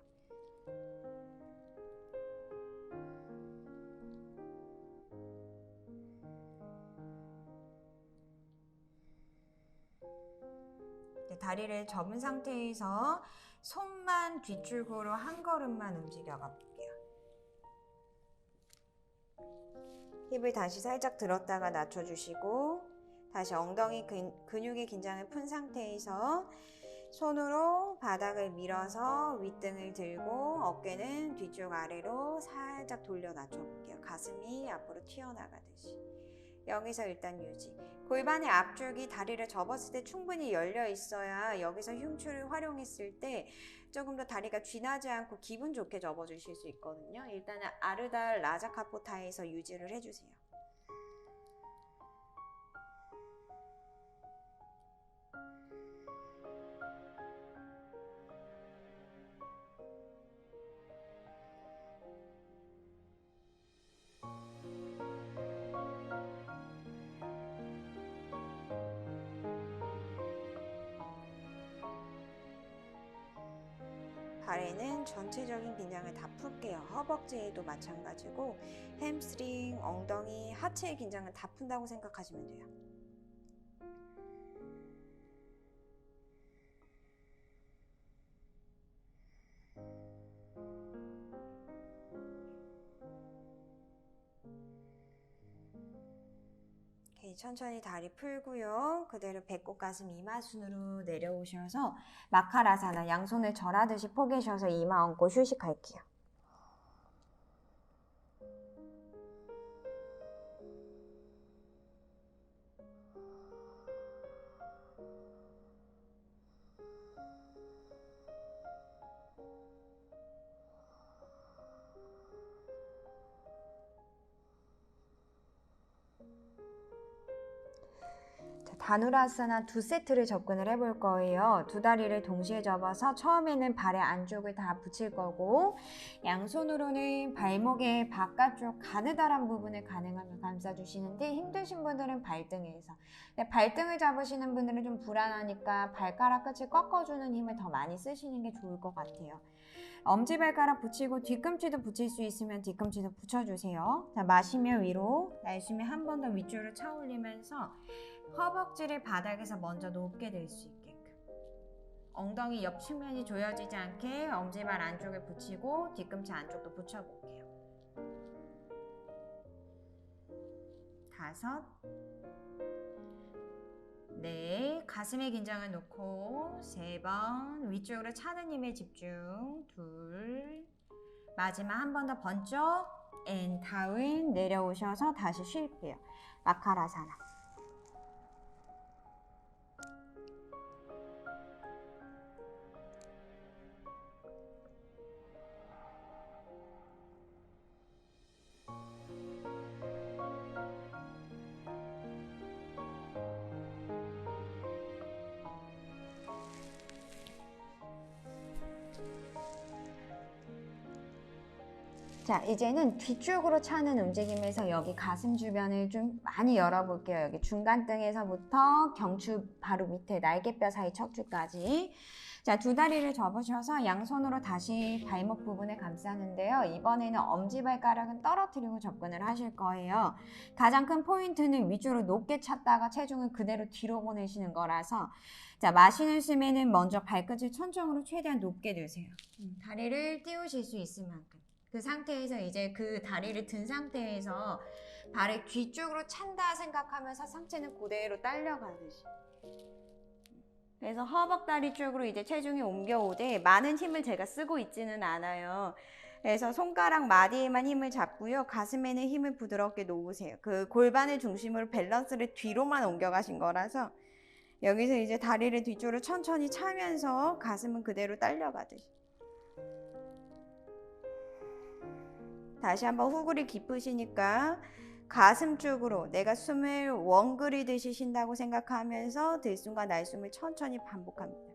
다리를 접은 상태에서 손만 뒤쪽으로 한 걸음만 움직여 볼게요. 힙을 다시 살짝 들었다가 낮춰주시고 다시 엉덩이 근육의 긴장을 푼 상태에서 손으로 바닥을 밀어서 윗등을 들고 어깨는 뒤쪽 아래로 살짝 돌려 낮춰볼게요. 가슴이 앞으로 튀어나가듯이. 여기서 일단 유지. 골반의 앞쪽이 다리를 접었을 때 충분히 열려 있어야 여기서 흉추를 활용했을 때 조금 더 다리가 쥐나지 않고 기분 좋게 접어주실 수 있거든요. 일단은 아르달 라자카포타에서 유지를 해주세요. 발에는 전체적인 긴장을 다 풀게요. 허벅지에도 마찬가지고 햄스트링, 엉덩이, 하체의 긴장을 다 푼다고 생각하시면 돼요. 천천히 다리 풀고요. 그대로 배꼽 가슴 이마순으로 내려오셔서 마카라사나 양손을 절하듯이 포개셔서 이마 얹고 휴식할게요. 다누라아사나 2세트를 접근을 해볼 거예요. 두 다리를 동시에 접어서 처음에는 발의 안쪽을 다 붙일 거고 양손으로는 발목의 바깥쪽 가느다란 부분을 가능하면 감싸주시는데 힘드신 분들은 발등에서 발등을 잡으시는 분들은 좀 불안하니까 발가락 끝을 꺾어주는 힘을 더 많이 쓰시는 게 좋을 것 같아요. 엄지발가락 붙이고 뒤꿈치도 붙일 수 있으면 뒤꿈치도 붙여주세요. 자, 마시며 위로, 날숨에 한 번 더 위쪽으로 차 올리면서 허벅지를 바닥에서 먼저 높게 들 수 있게끔 엉덩이 옆 측면이 조여지지 않게 엄지발 안쪽에 붙이고 뒤꿈치 안쪽도 붙여볼게요. 5, 네, 가슴에 긴장을 놓고 3번 위쪽으로 차는 힘에 집중 2, 마지막 한 번 더 번쩍 앤 다운 내려오셔서 다시 쉴게요. 마카라사나. 자, 이제는 뒤쪽으로 차는 움직임에서 여기 가슴 주변을 좀 많이 열어볼게요. 여기 중간등에서부터 경추 바로 밑에 날개뼈 사이 척추까지. 자, 두 다리를 접으셔서 양손으로 다시 발목 부분을 감싸는데요. 이번에는 엄지발가락은 떨어뜨리고 접근을 하실 거예요. 가장 큰 포인트는 위쪽으로 높게 찼다가 체중을 그대로 뒤로 보내시는 거라서 자, 마시는 숨에는 먼저 발끝을 천정으로 최대한 높게 드세요. 다리를 띄우실 수 있을 만큼. 그 상태에서 이제 그 다리를 든 상태에서 발을 뒤쪽으로 찬다 생각하면서 상체는 그대로 딸려가듯이. 그래서 허벅다리 쪽으로 이제 체중이 옮겨오되 많은 힘을 제가 쓰고 있지는 않아요. 그래서 손가락 마디에만 힘을 잡고요. 가슴에는 힘을 부드럽게 놓으세요. 그 골반을 중심으로 밸런스를 뒤로만 옮겨가신 거라서 여기서 이제 다리를 뒤쪽으로 천천히 차면서 가슴은 그대로 딸려가듯이. 다시 한번 후굴이 깊으시니까 가슴 쪽으로 내가 숨을 원그리듯이 쉰다고 생각하면서 들숨과 날숨을 천천히 반복합니다.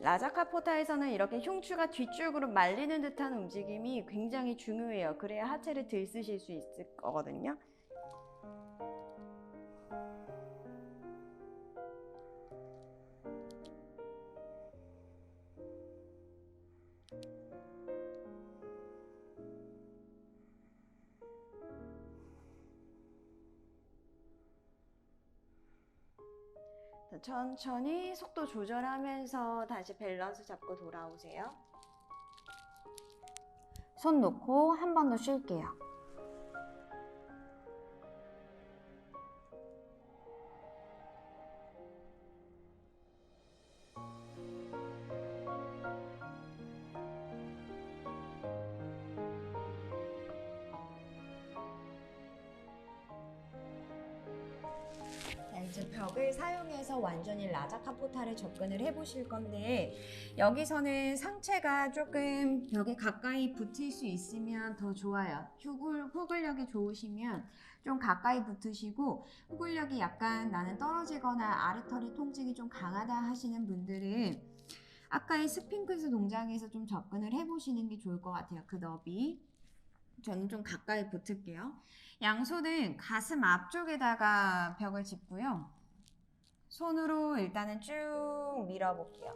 라자카포타에서는 이렇게 흉추가 뒤쪽으로 말리는 듯한 움직임이 굉장히 중요해요. 그래야 하체를 들쓰실 수 있을 거거든요. 천천히 속도 조절하면서 다시 밸런스 잡고 돌아오세요. 손 놓고 한 번 더 쉴게요. 이제 벽을 사용해서 완전히 라자카포타를 접근을 해보실 건데 여기서는 상체가 조금 벽에 가까이 붙을 수 있으면 더 좋아요. 후굴력이 좋으시면 좀 가까이 붙으시고 후굴력이 약간 나는 떨어지거나 아래털이 통증이 좀 강하다 하시는 분들은 아까의 스핑크스 동작에서 좀 접근을 해보시는 게 좋을 것 같아요. 그 너비. 저는 좀 가까이 붙을게요. 양손은 가슴 앞쪽에다가 벽을 짚고요. 손으로 일단은 쭉 밀어볼게요.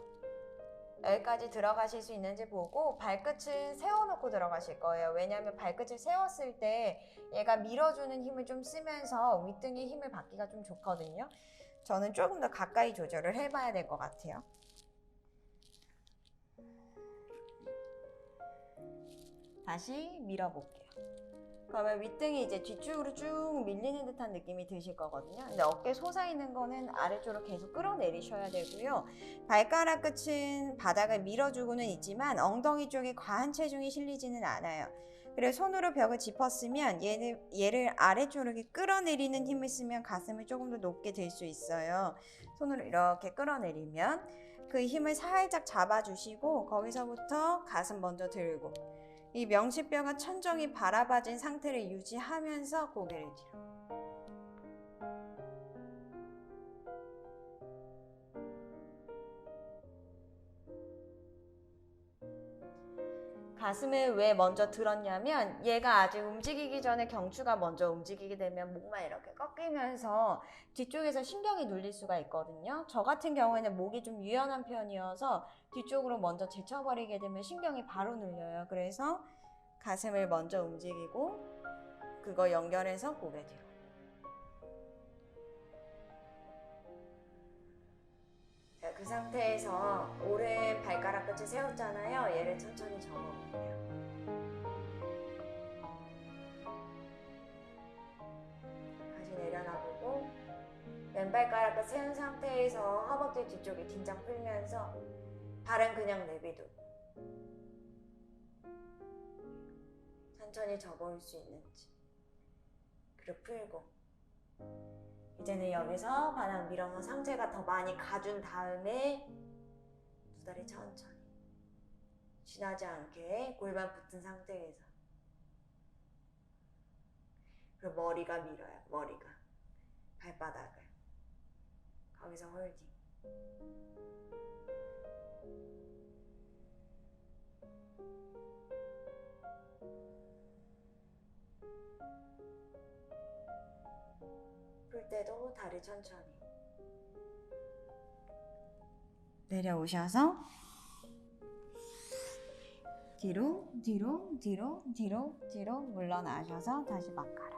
여기까지 들어가실 수 있는지 보고 발끝을 세워놓고 들어가실 거예요. 왜냐하면 발끝을 세웠을 때 얘가 밀어주는 힘을 좀 쓰면서 윗등에 힘을 받기가 좀 좋거든요. 저는 조금 더 가까이 조절을 해봐야 될 것 같아요. 다시 밀어볼게요. 그러면 윗등이 이제 뒤쪽으로 쭉 밀리는 듯한 느낌이 드실 거거든요. 근데 어깨 솟아있는 거는 아래쪽으로 계속 끌어내리셔야 되고요. 발가락 끝은 바닥을 밀어주고는 있지만 엉덩이 쪽에 과한 체중이 실리지는 않아요. 그리고 손으로 벽을 짚었으면 얘를 아래쪽으로 이렇게 끌어내리는 힘을 쓰면 가슴을 조금 더 높게 들 수 있어요. 손으로 이렇게 끌어내리면 그 힘을 살짝 잡아주시고 거기서부터 가슴 먼저 들고 이 명치뼈가 천정이 바라봐진 상태를 유지하면서 고개를 뒤로. 가슴을 왜 먼저 들었냐면 얘가 아직 움직이기 전에 경추가 먼저 움직이게 되면 목만 이렇게 꺾이면서 뒤쪽에서 신경이 눌릴 수가 있거든요. 저 같은 경우에는 목이 좀 유연한 편이어서 뒤쪽으로 먼저 제쳐버리게 되면 신경이 바로 눌려요. 그래서 가슴을 먼저 움직이고 그거 연결해서 고개 뒤로. 자, 그 상태에서 오른 발가락 끝을 세웠잖아요. 얘를 천천히 접어볼게요. 다시 내려놔보고 왼발가락 끝 세운 상태에서 허벅지 뒤쪽에 긴장 풀면서 발은 그냥 내비두고 천천히 접어올 수 있는지 그리고 풀고 이제는 여기서 바닥 밀어서 상체가 더 많이 가준 다음에 두 다리 천천히 지나지 않게 골반 붙은 상태에서 그리고 머리가 밀어요. 머리가 발바닥을 거기서 홀딩 풀 때도 다리 천천히 내려오셔서 뒤로 물러나셔서 다시 막가라.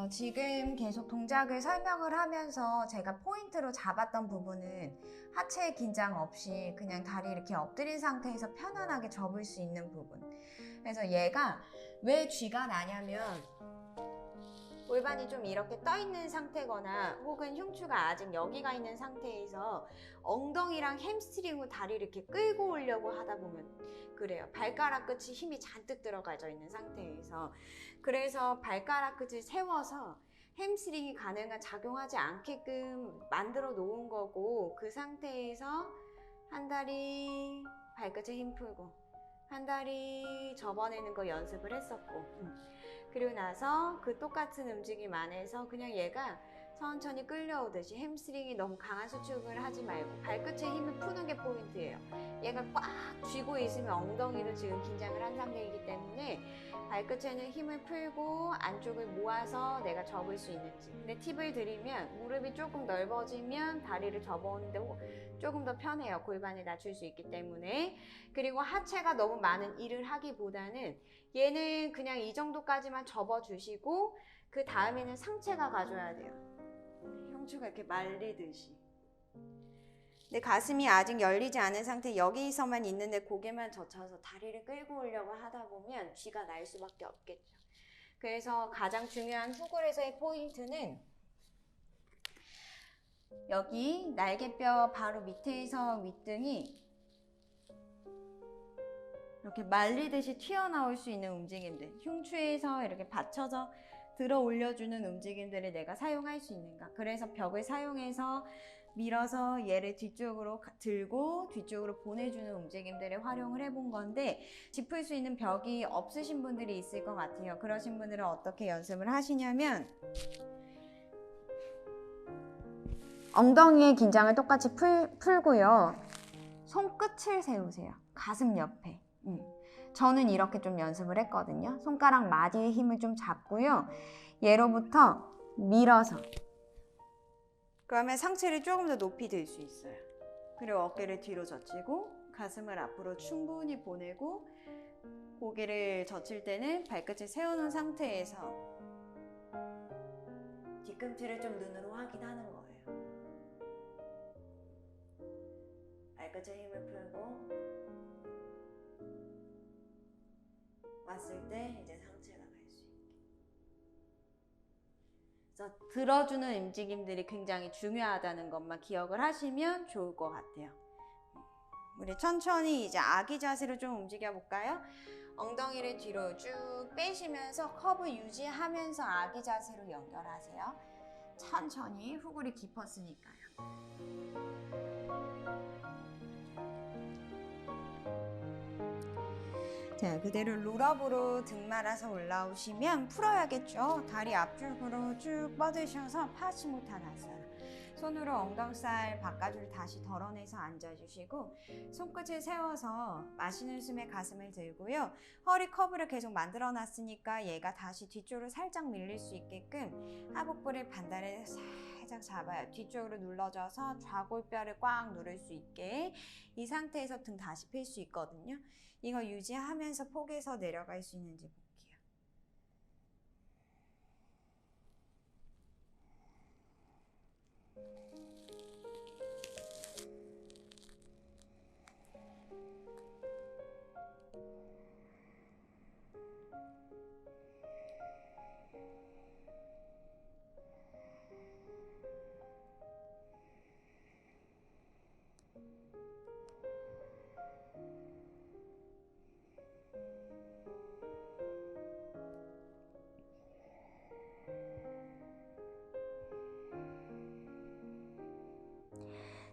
지금 계속 동작을 설명을 하면서 제가 포인트로 잡았던 부분은 하체 긴장 없이 그냥 다리 이렇게 엎드린 상태에서 편안하게 접을 수 있는 부분. 그래서 얘가 왜 쥐가 나냐면 골반이 좀 이렇게 떠 있는 상태거나 혹은 흉추가 아직 여기가 있는 상태에서 엉덩이랑 햄스트링으로 다리를 이렇게 끌고 오려고 하다 보면 그래요. 발가락 끝이 힘이 잔뜩 들어가져 있는 상태에서 그래서 발가락 끝을 세워서 햄스트링이 가능한 작용하지 않게끔 만들어 놓은 거고 그 상태에서 한 다리 발끝에 힘 풀고 한 다리 접어내는 거 연습을 했었고 그리고 나서 그 똑같은 움직임 안에서 그냥 얘가 천천히 끌려오듯이 햄스트링이 너무 강한 수축을 하지 말고 발끝에 힘을 푸는 게 포인트예요. 얘가 꽉 쥐고 있으면 엉덩이도 지금 긴장을 한 상태이기 때문에 발끝에는 힘을 풀고 안쪽을 모아서 내가 접을 수 있는지. 근데 팁을 드리면 무릎이 조금 넓어지면 다리를 접어오는데 조금 더 편해요. 골반을 낮출 수 있기 때문에. 그리고 하체가 너무 많은 일을 하기보다는 얘는 그냥 이 정도까지만 접어주시고 그 다음에는 상체가 가줘야 돼요. 흉추가 이렇게 말리듯이. 근데 가슴이 아직 열리지 않은 상태 여기서만 있는데 고개만 젖혀서 다리를 끌고 오려고 하다 보면 쥐가 날 수밖에 없겠죠. 그래서 가장 중요한 후굴에서의 포인트는 여기 날개뼈 바로 밑에서 윗등이 이렇게 말리듯이 튀어나올 수 있는 움직임들, 흉추에서 이렇게 받쳐서 들어 올려주는 움직임들을 내가 사용할 수 있는가. 그래서 벽을 사용해서 밀어서 얘를 뒤쪽으로 들고 뒤쪽으로 보내주는 움직임들을 활용을 해본 건데 짚을 수 있는 벽이 없으신 분들이 있을 것 같아요. 그러신 분들은 어떻게 연습을 하시냐면 엉덩이의 긴장을 똑같이 풀고요. 손끝을 세우세요. 가슴 옆에. 저는 이렇게 좀 연습을 했거든요. 손가락 마디의 힘을 좀 잡고요. 얘로부터 밀어서 그러면 상체를 조금 더 높이 들 수 있어요. 그리고 어깨를 뒤로 젖히고 가슴을 앞으로 충분히 보내고 고개를 젖힐 때는 발끝을 세워놓은 상태에서 뒤꿈치를 좀 눈으로 확인하는 거예요. 발끝에 힘을 풀고 왔을 때 이제 상체가 갈 수 있게. 그래서 들어주는 움직임들이 굉장히 중요하다는 것만 기억을 하시면 좋을 것 같아요. 우리 천천히 이제 아기 자세로 좀 움직여 볼까요? 엉덩이를 뒤로 쭉 빼시면서 커브 유지하면서 아기 자세로 연결하세요. 천천히, 후굴이 깊었으니까요. 자, 그대로 롤업으로 등 말아서 올라오시면 풀어야겠죠. 다리 앞쪽으로 쭉 뻗으셔서 파시모타나사나. 손으로 엉덩살 바깥으로 다시 덜어내서 앉아주시고 손끝을 세워서 마시는 숨에 가슴을 들고요. 허리 커브를 계속 만들어 놨으니까 얘가 다시 뒤쪽으로 살짝 밀릴 수 있게끔 하복부를 반대를 살짝 잡아요. 뒤쪽으로 눌러져서 좌골뼈를 꽉 누를 수 있게. 이 상태에서 등 다시 펼 수 있거든요. 이거 유지하면서 폭에서 내려갈 수 있는지 볼게요.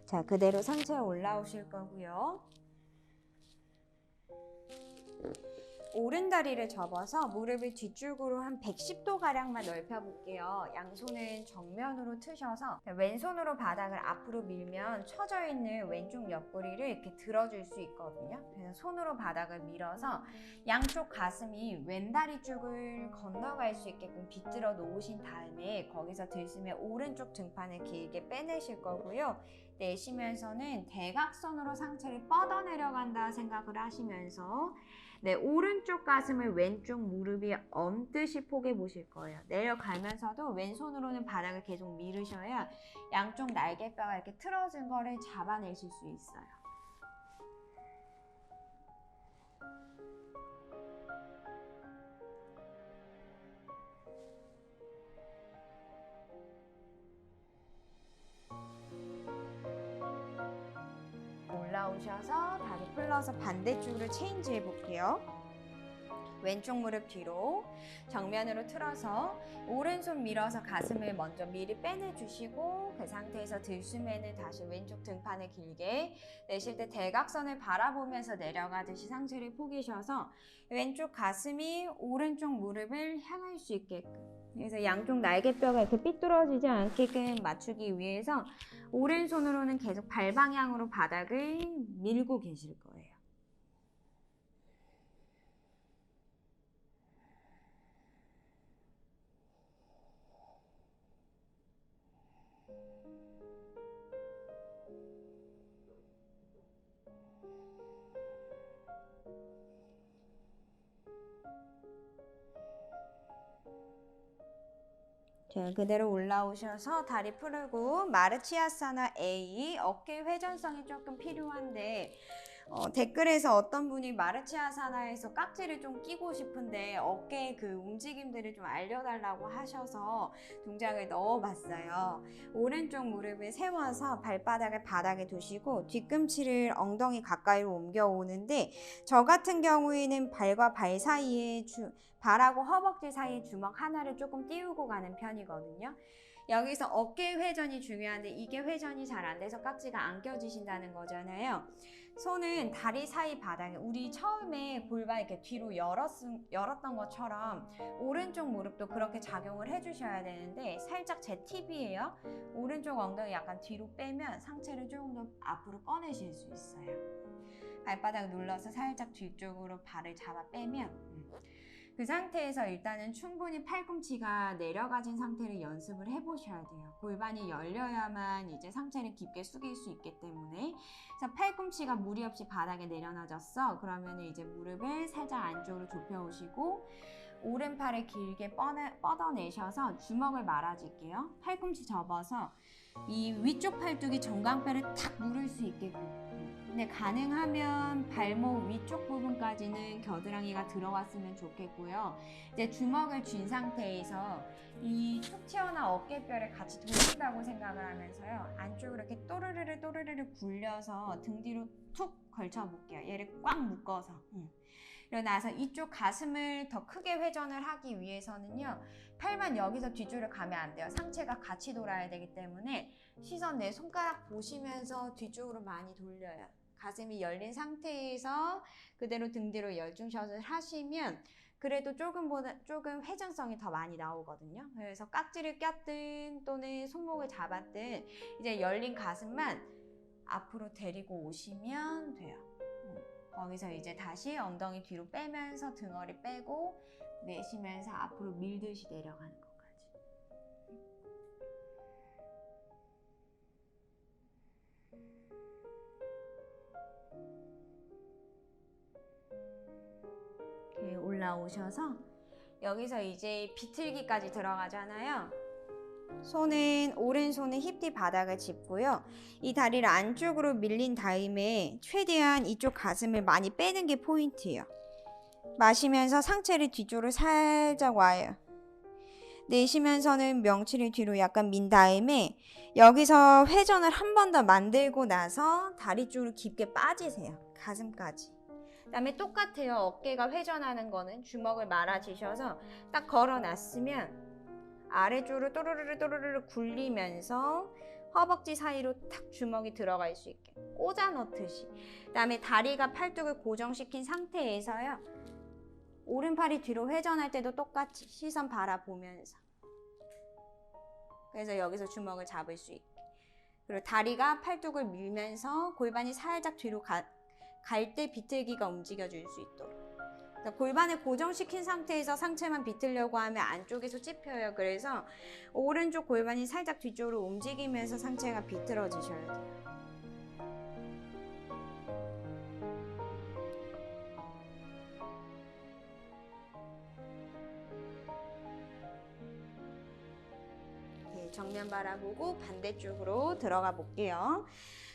자, 그대로 상체에 올라오실 거고요. 오른 다리를 접어서 무릎을 뒤쪽으로 한 110도 가량만 넓혀 볼게요. 양손은 정면으로 트셔서 왼손으로 바닥을 앞으로 밀면 처져 있는 왼쪽 옆구리를 이렇게 들어줄 수 있거든요. 그래서 손으로 바닥을 밀어서 양쪽 가슴이 왼다리 쪽을 건너갈 수 있게끔 비틀어 놓으신 다음에 거기서 들으시면 오른쪽 등판을 길게 빼내실 거고요. 내쉬면서는 대각선으로 상체를 뻗어 내려간다 생각을 하시면서 오른쪽 가슴을 왼쪽 무릎이 얹듯이 포개 보실 거예요. 내려가면서도 왼손으로는 바닥을 계속 밀으셔야 양쪽 날개뼈가 이렇게 틀어진 거를 잡아내실 수 있어요. 올라오셔서 다리 풀러서 반대쪽으로 체인지 해볼게요. 왼쪽 무릎 뒤로 정면으로 틀어서 오른손 밀어서 가슴을 먼저 미리 빼내주시고 그 상태에서 들숨에는 다시 왼쪽 등판을 길게 내쉴 때 대각선을 바라보면서 내려가듯이 상체를 포기셔서 왼쪽 가슴이 오른쪽 무릎을 향할 수 있게끔, 그래서 양쪽 날개뼈가 이렇게 삐뚤어지지 않게끔 맞추기 위해서 오른손으로는 계속 발방향으로 바닥을 밀고 계실 거예요. 자, 그대로 올라오셔서 다리 풀고 마르치아사나 A, 어깨 회전성이 조금 필요한데 댓글에서 어떤 분이 마르치아사나에서 깍지를 좀 끼고 싶은데 어깨 그 움직임들을 좀 알려달라고 하셔서 동작을 넣어봤어요. 오른쪽 무릎을 세워서 발바닥을 바닥에 두시고 뒤꿈치를 엉덩이 가까이로 옮겨오는데 저 같은 경우에는 발과 발 사이에 발하고 허벅지 사이에 주먹 하나를 조금 띄우고 가는 편이거든요. 여기서 어깨 회전이 중요한데 이게 회전이 잘 안 돼서 깍지가 안 껴지신다는 거잖아요. 손은 다리 사이 바닥에 우리 처음에 골반 이렇게 뒤로 열었던 것처럼 오른쪽 무릎도 그렇게 작용을 해주셔야 되는데 살짝 제 팁이에요. 오른쪽 엉덩이 약간 뒤로 빼면 상체를 조금 더 앞으로 꺼내실 수 있어요. 발바닥 눌러서 살짝 뒤쪽으로 발을 잡아 빼면 그 상태에서 일단은 충분히 팔꿈치가 내려가진 상태를 연습을 해보셔야 돼요. 골반이 열려야만 이제 상체를 깊게 숙일 수 있기 때문에 그래서 팔꿈치가 무리 없이 바닥에 내려놔졌어. 그러면 이제 무릎을 살짝 안쪽으로 좁혀오시고 오른팔을 길게 뻗어내셔서 주먹을 말아줄게요. 팔꿈치 접어서 이 위쪽 팔뚝이 정강뼈를 탁 누를 수 있게끔. 근데 가능하면 발목 위쪽 부분까지는 겨드랑이가 들어왔으면 좋겠고요. 이제 주먹을 쥔 상태에서 이 척추나 어깨뼈를 같이 돌린다고 생각을 하면서요. 안쪽으로 이렇게 또르르르 굴려서 등 뒤로 툭 걸쳐볼게요. 얘를 꽉 묶어서. 그리고 나서 이쪽 가슴을 더 크게 회전을 하기 위해서는요. 팔만 여기서 뒤쪽으로 가면 안 돼요. 상체가 같이 돌아야 되기 때문에 시선 내 손가락 보시면서 뒤쪽으로 많이 돌려요. 가슴이 열린 상태에서 그대로 등 뒤로 열중샷을 하시면 그래도 조금 회전성이 더 많이 나오거든요. 그래서 깍지를 꼈든 또는 손목을 잡았든 이제 열린 가슴만 앞으로 데리고 오시면 돼요. 거기서 이제 다시 엉덩이 뒤로 빼면서 등허리 빼고 내쉬면서 앞으로 밀듯이 내려가는 것까지. 이렇게 올라오셔서 여기서 이제 비틀기까지 들어가잖아요. 오른손은 힙뒤 바닥을 짚고요. 이 다리를 안쪽으로 밀린 다음에 최대한 이쪽 가슴을 많이 빼는 게 포인트예요. 마시면서 상체를 뒤쪽으로 살짝 와요. 내쉬면서는 명치를 뒤로 약간 민 다음에 여기서 회전을 한 번 더 만들고 나서 다리 쪽으로 깊게 빠지세요. 가슴까지. 그 다음에 똑같아요. 어깨가 회전하는 거는 주먹을 말아주셔서 딱 걸어놨으면 아래쪽으로 또르르르 굴리면서 허벅지 사이로 탁 주먹이 들어갈 수 있게 꽂아 넣듯이. 그 다음에 다리가 팔뚝을 고정시킨 상태에서요. 오른팔이 뒤로 회전할 때도 똑같이 시선 바라보면서. 그래서 여기서 주먹을 잡을 수 있게. 그리고 다리가 팔뚝을 밀면서 골반이 살짝 뒤로 갈 때 비틀기가 움직여줄 수 있도록. 골반을 고정시킨 상태에서 상체만 비틀려고 하면 안쪽에서 찝혀요. 그래서 오른쪽 골반이 살짝 뒤쪽으로 움직이면서 상체가 비틀어지셔야 돼요. 정면 바라보고 반대쪽으로 들어가 볼게요.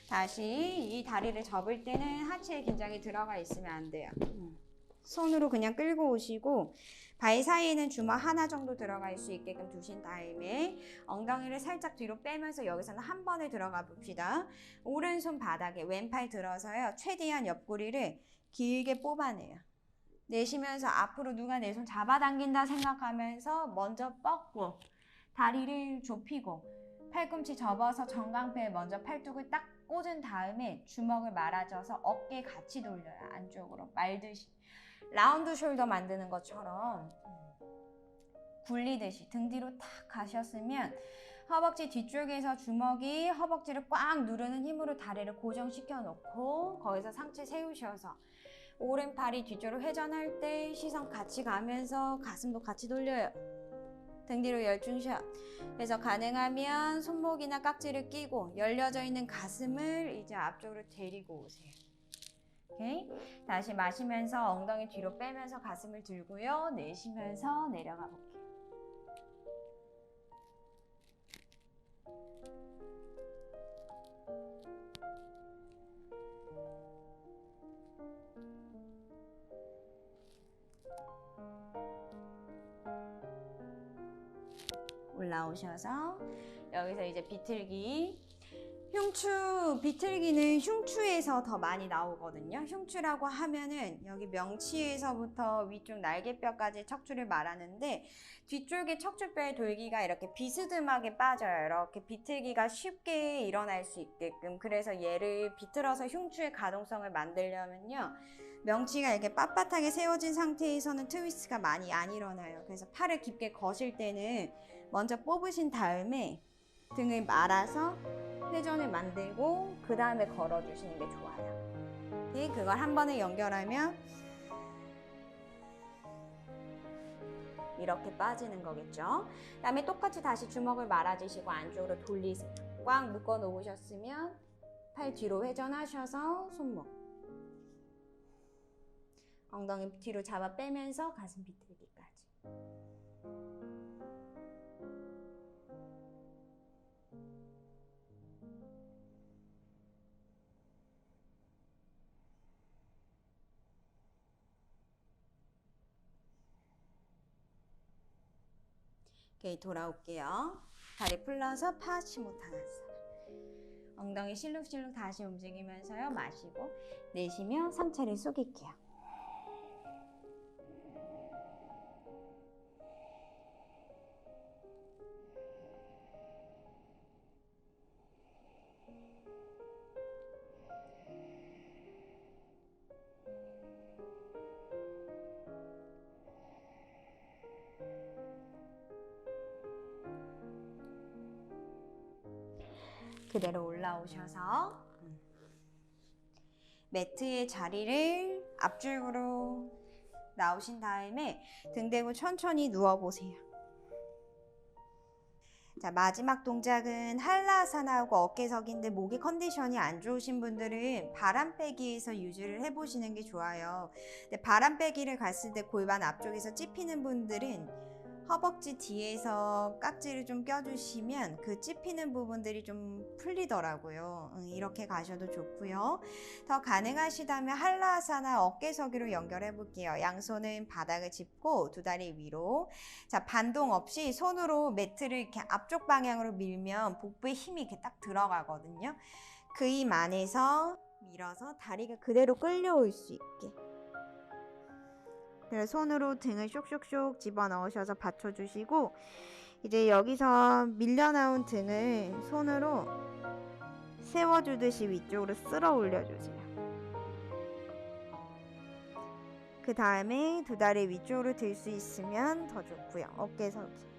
다시 이 다리를 접을 때는 하체에 긴장이 들어가 있으면 안 돼요. 손으로 그냥 끌고 오시고 발 사이에는 주먹 하나 정도 들어갈 수 있게끔 두신 다음에 엉덩이를 살짝 뒤로 빼면서 여기서는 한 번에 들어가 봅시다. 오른손 바닥에 왼팔 들어서요. 최대한 옆구리를 길게 뽑아내요. 내쉬면서 앞으로 누가 내 손 잡아당긴다 생각하면서 먼저 뻗고 다리를 좁히고 팔꿈치 접어서 정강패에 먼저 팔뚝을 딱 꽂은 다음에 주먹을 말아줘서 어깨 같이 돌려요. 안쪽으로 말듯이. 라운드 숄더 만드는 것처럼 굴리듯이 등 뒤로 탁 가셨으면 허벅지 뒤쪽에서 주먹이 허벅지를 꽉 누르는 힘으로 다리를 고정시켜 놓고 거기서 상체 세우셔서 오른팔이 뒤쪽으로 회전할 때 시선 같이 가면서 가슴도 같이 돌려요. 등 뒤로 열중샷. 그래서 가능하면 손목이나 깍지를 끼고 열려져 있는 가슴을 이제 앞쪽으로 데리고 오세요. 오케이? 다시 마시면서 엉덩이 뒤로 빼면서 가슴을 들고요. 내쉬면서 내려가 볼게요. 올라오셔서 여기서 이제 비틀기. 비틀기는 흉추에서 더 많이 나오거든요. 흉추라고 하면은 여기 명치에서부터 위쪽 날개뼈까지 척추를 말하는데 뒤쪽에 척추뼈의 돌기가 이렇게 비스듬하게 빠져요. 이렇게 비틀기가 쉽게 일어날 수 있게끔. 그래서 얘를 비틀어서 흉추의 가동성을 만들려면요. 명치가 이렇게 빳빳하게 세워진 상태에서는 트위스트가 많이 안 일어나요. 그래서 팔을 깊게 거실 때는 먼저 뽑으신 다음에 등을 말아서 회전을 만들고 그 다음에 걸어주시는 게 좋아요. 네, 그걸 한 번에 연결하면 이렇게 빠지는 거겠죠. 그 다음에 똑같이 다시 주먹을 말아주시고 안쪽으로 돌리세요. 꽉 묶어 놓으셨으면 팔 뒤로 회전하셔서 손목. 엉덩이 뒤로 잡아 빼면서 가슴 비틀기까지. 오케이, 돌아올게요. 다리 풀러서 파시모타나사나. 엉덩이 실룩실룩 다시 움직이면서요. 마시고 내쉬며 상체를 숙일게요. 그대로 올라오셔서 매트의 자리를 앞줄으로 나오신 다음에 등 대고 천천히 누워보세요. 자, 마지막 동작은 한라아사나하고 어깨석인데 목이 컨디션이 안 좋으신 분들은 바람 빼기에서 유지를 해보시는 게 좋아요. 근데 바람 빼기를 갔을 때 골반 앞쪽에서 찝히는 분들은 허벅지 뒤에서 깍지를 좀 껴주시면 그 찝히는 부분들이 좀 풀리더라고요. 이렇게 가셔도 좋고요. 더 가능하시다면 한라아사나 어깨서기로 연결해 볼게요. 양손은 바닥을 짚고 두 다리 위로. 자, 반동 없이 손으로 매트를 이렇게 앞쪽 방향으로 밀면 복부에 힘이 이렇게 딱 들어가거든요. 그 힘 안에서 밀어서 다리가 그대로 끌려올 수 있게. 그래서 손으로 등을 쇽쇽쇽 집어넣으셔서 받쳐주시고 이제 여기서 밀려나온 등을 손으로 세워주듯이 위쪽으로 쓸어 올려주세요. 그 다음에 두 다리 위쪽으로 들 수 있으면 더 좋고요. 어깨서기.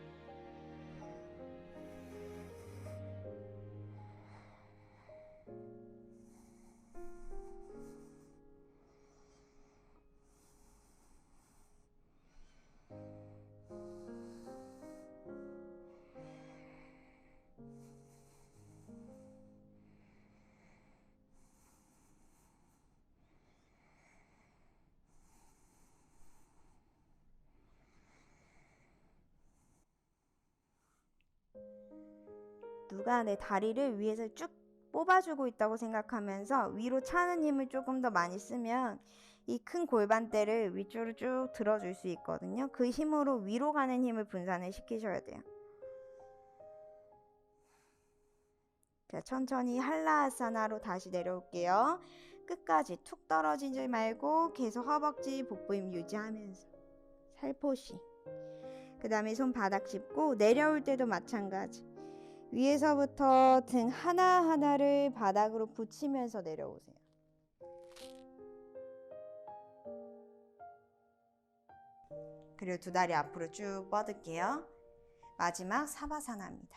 누가 내 다리를 위에서 쭉 뽑아주고 있다고 생각하면서 위로 차는 힘을 조금 더 많이 쓰면 이 큰 골반대를 위쪽으로 쭉 들어줄 수 있거든요. 그 힘으로 위로 가는 힘을 분산을 시키셔야 돼요. 자, 천천히 한라아사나로 다시 내려올게요. 끝까지 툭 떨어지지 말고 계속 허벅지 복부 힘 유지하면서 살포시. 그 다음에 손 바닥 짚고 내려올 때도 마찬가지. 위에서부터 등 하나하나를 바닥으로 붙이면서 내려오세요. 그리고 두 다리 앞으로 쭉 뻗을게요. 마지막 사바사나입니다.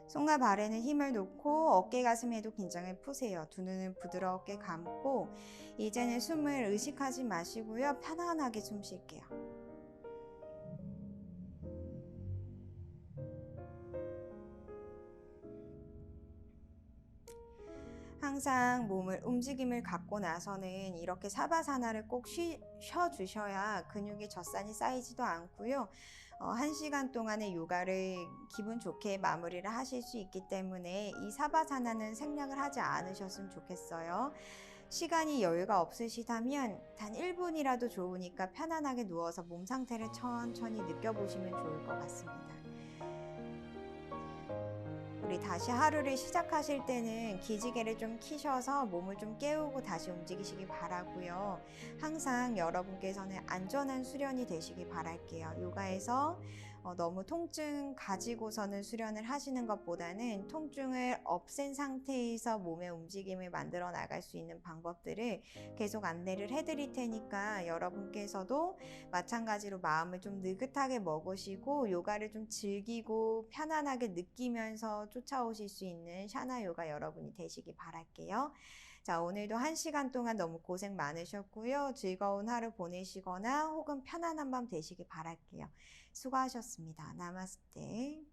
손과 발에는 힘을 놓고 어깨 가슴에도 긴장을 푸세요. 두 눈을 부드럽게 감고 이제는 숨을 의식하지 마시고요. 편안하게 숨 쉴게요. 항상 몸을 움직임을 갖고 나서는 이렇게 사바사나를 꼭 쉬어주셔야 근육의 젖산이 쌓이지도 않고요. 1시간 동안의 요가를 기분 좋게 마무리를 하실 수 있기 때문에 이 사바사나는 생략을 하지 않으셨으면 좋겠어요. 시간이 여유가 없으시다면 단 1분이라도 좋으니까 편안하게 누워서 몸 상태를 천천히 느껴보시면 좋을 것 같습니다. 우리 다시 하루를 시작하실 때는 기지개를 좀 키셔서 몸을 좀 깨우고 다시 움직이시기 바라고요. 항상 여러분께서는 안전한 수련이 되시기 바랄게요. 요가에서 너무 통증 가지고서는 수련을 하시는 것보다는 통증을 없앤 상태에서 몸의 움직임을 만들어 나갈 수 있는 방법들을 계속 안내를 해드릴 테니까 여러분께서도 마찬가지로 마음을 좀 느긋하게 먹으시고 요가를 좀 즐기고 편안하게 느끼면서 쫓아오실 수 있는 샤나 요가 여러분이 되시기 바랄게요. 자, 오늘도 1시간 동안 너무 고생 많으셨고요. 즐거운 하루 보내시거나 혹은 편안한 밤 되시기 바랄게요. 수고하셨습니다. 나마스테.